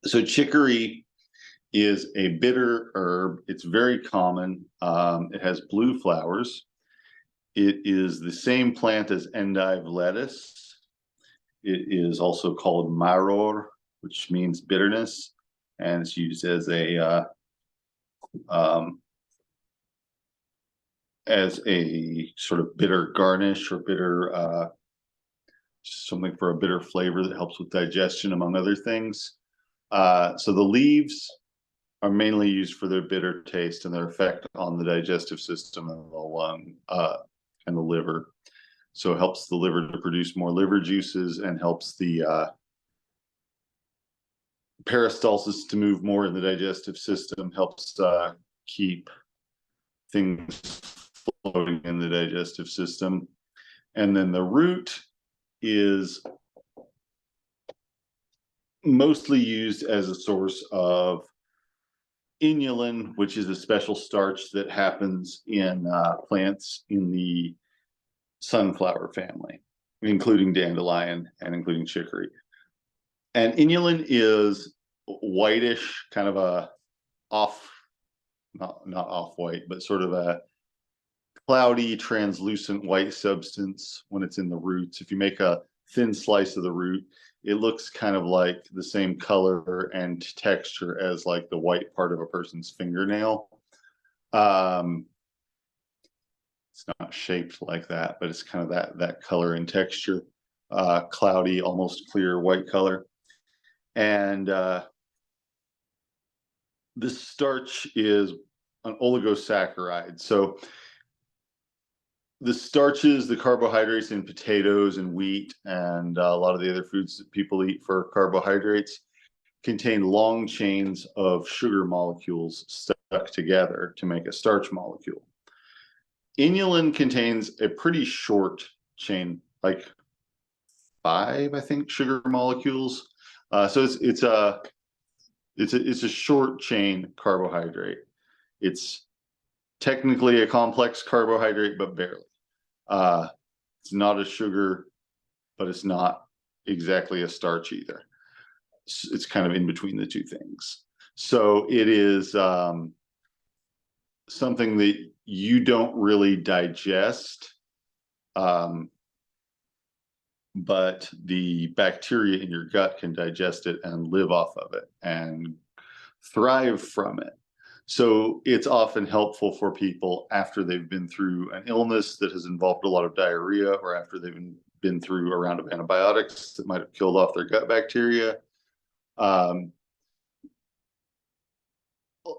[SPEAKER 1] So chicory is a bitter herb. It's very common. It has blue flowers. It is the same plant as endive lettuce. It is also called maror, which means bitterness, and it's used as a sort of bitter garnish or bitter something for a bitter flavor that helps with digestion, among other things. So the leaves are mainly used for their bitter taste and their effect on the digestive system and the lung and the liver. So it helps the liver to produce more liver juices and helps the peristalsis to move more in the digestive system, helps keep things floating in the digestive system. And then the root is mostly used as a source of inulin, which is a special starch that happens in plants in the sunflower family, including dandelion and including chicory. And inulin is whitish, kind of a not off-white, but sort of a cloudy, translucent white substance when it's in the roots. If you make a thin slice of the root, it looks kind of like the same color and texture as like the white part of a person's fingernail. It's not shaped like that, but it's kind of that color and texture, cloudy, almost clear white color. And this starch is an oligosaccharide. So the starches, the carbohydrates in potatoes and wheat and a lot of the other foods that people eat for carbohydrates contain long chains of sugar molecules stuck together to make a starch molecule. Inulin contains a pretty short chain, like 5, I think, sugar molecules. So it's a short chain carbohydrate. It's technically a complex carbohydrate, but barely. It's not a sugar, but it's not exactly a starch either. It's kind of in between the two things. So it is something that you don't really digest, but the bacteria in your gut can digest it and live off of it and thrive from it. So it's often helpful for people after they've been through an illness that has involved a lot of diarrhea, or after they've been through a round of antibiotics that might have killed off their gut bacteria.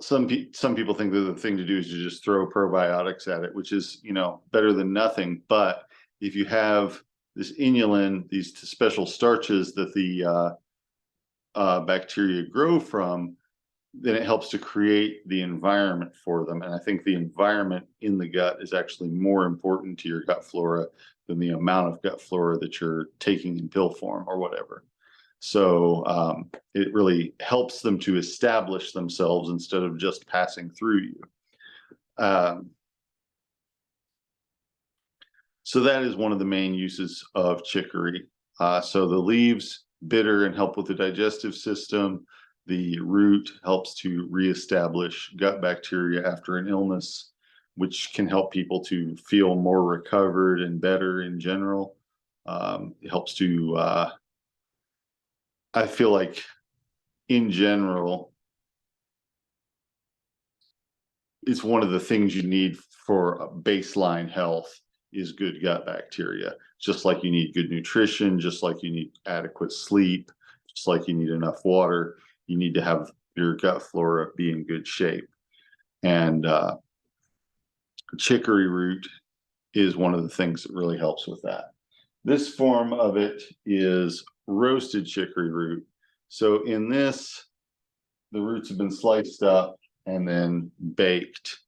[SPEAKER 1] Some people think that the thing to do is to just throw probiotics at it, which is, better than nothing. But if you have this inulin, these special starches that the bacteria grow from, then it helps to create the environment for them. And I think the environment in the gut is actually more important to your gut flora than the amount of gut flora that you're taking in pill form or whatever. So it really helps them to establish themselves instead of just passing through you. So that is one of the main uses of chicory. So the leaves, bitter and help with the digestive system. The root helps to reestablish gut bacteria after an illness, which can help people to feel more recovered and better in general. It helps to, I feel like in general, it's one of the things you need for baseline health is good gut bacteria. Just like you need good nutrition, just like you need adequate sleep, just like you need enough water, you need to have your gut flora be in good shape. And chicory root is one of the things that really helps with that. This form of it is roasted chicory root. So in this, the roots have been sliced up and then baked,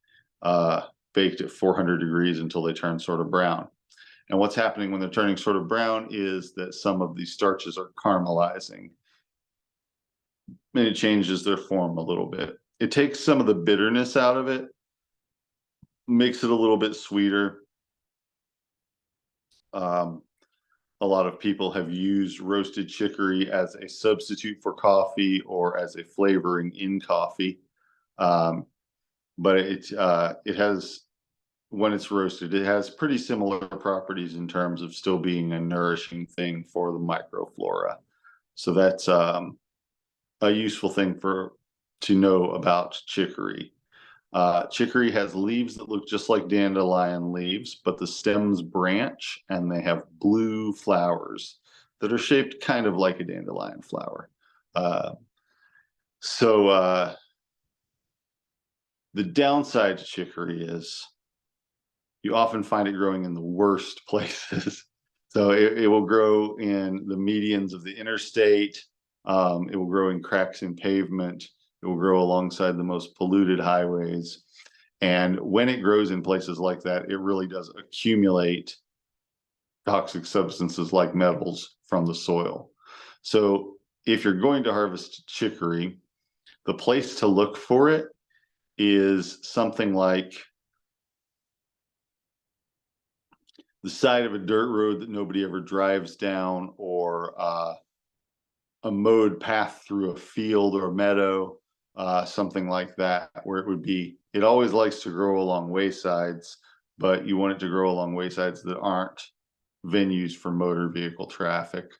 [SPEAKER 1] baked at 400 degrees until they turn sort of brown. And what's happening when they're turning sort of brown is that some of these starches are caramelizing, and it changes their form a little bit. It takes some of the bitterness out of it, makes it a little bit sweeter. A lot of people have used roasted chicory as a substitute for coffee or as a flavoring in coffee. But it has, when it's roasted, it has pretty similar properties in terms of still being a nourishing thing for the microflora. So that's a useful thing to know about chicory. Chicory has leaves that look just like dandelion leaves, but the stems branch and they have blue flowers that are shaped kind of like a dandelion flower. So the downside to chicory is you often find it growing in the worst places. So it will grow in the medians of the interstate. It will grow in cracks in pavement. It will grow alongside the most polluted highways. And when it grows in places like that, it really does accumulate toxic substances like metals from the soil. So if you're going to harvest chicory, the place to look for it is something like the side of a dirt road that nobody ever drives down, or a mowed path through a field or a meadow, something like that, where it always likes to grow along waysides, but you want it to grow along waysides that aren't venues for motor vehicle traffic,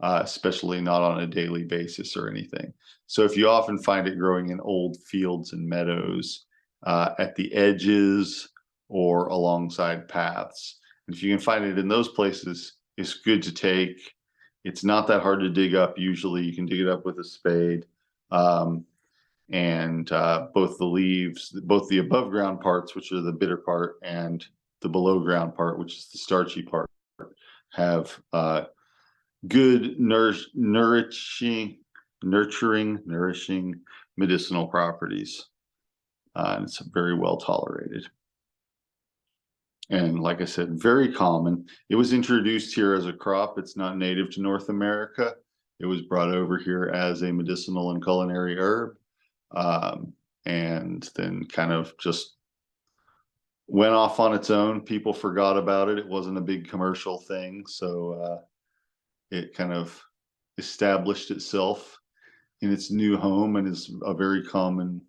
[SPEAKER 1] especially not on a daily basis or anything. So if you often find it growing in old fields and meadows, at the edges or alongside paths, and if you can find it in those places, it's good to take. It's not that hard to dig up. Usually you can dig it up with a spade. And both the leaves, both the above ground parts, which are the bitter part, and the below ground part, which is the starchy part, have good nourishing medicinal properties. And it's very well tolerated. And like I said, very common. It was introduced here as a crop. It's not native to North America. It was brought over here as a medicinal and culinary herb, and then kind of just went off on its own. People forgot about it. It wasn't a big commercial thing. So it kind of established itself in its new home and is a very common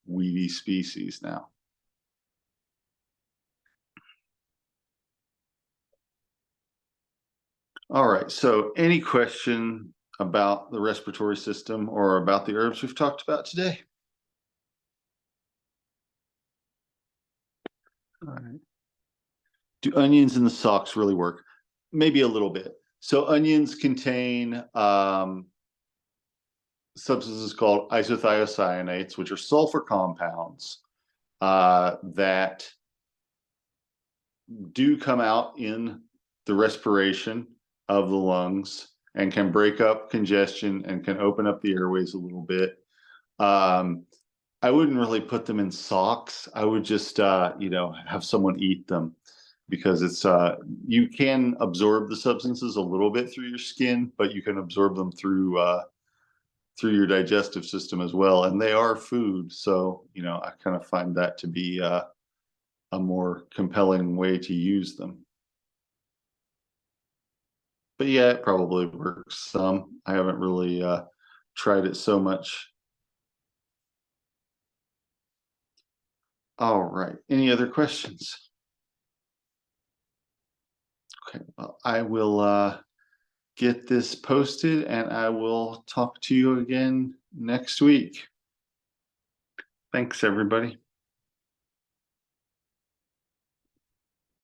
[SPEAKER 1] weedy species now. All right, so any question about the respiratory system or about the herbs we've talked about today? All right. Do onions in the socks really work? Maybe a little bit. So onions contain substances called isothiocyanates, which are sulfur compounds that do come out in the respiration of the lungs and can break up congestion and can open up the airways a little bit. I wouldn't really put them in socks. I would just, have someone eat them, because it's you can absorb the substances a little bit through your skin, but you can absorb them through your digestive system as well, and they are food. So I kind of find that to be a more compelling way to use them. But yeah, it probably works some. I haven't really tried it so much. All right. Any other questions? Okay. Well, I will get this posted and I will talk to you again next week. Thanks, everybody.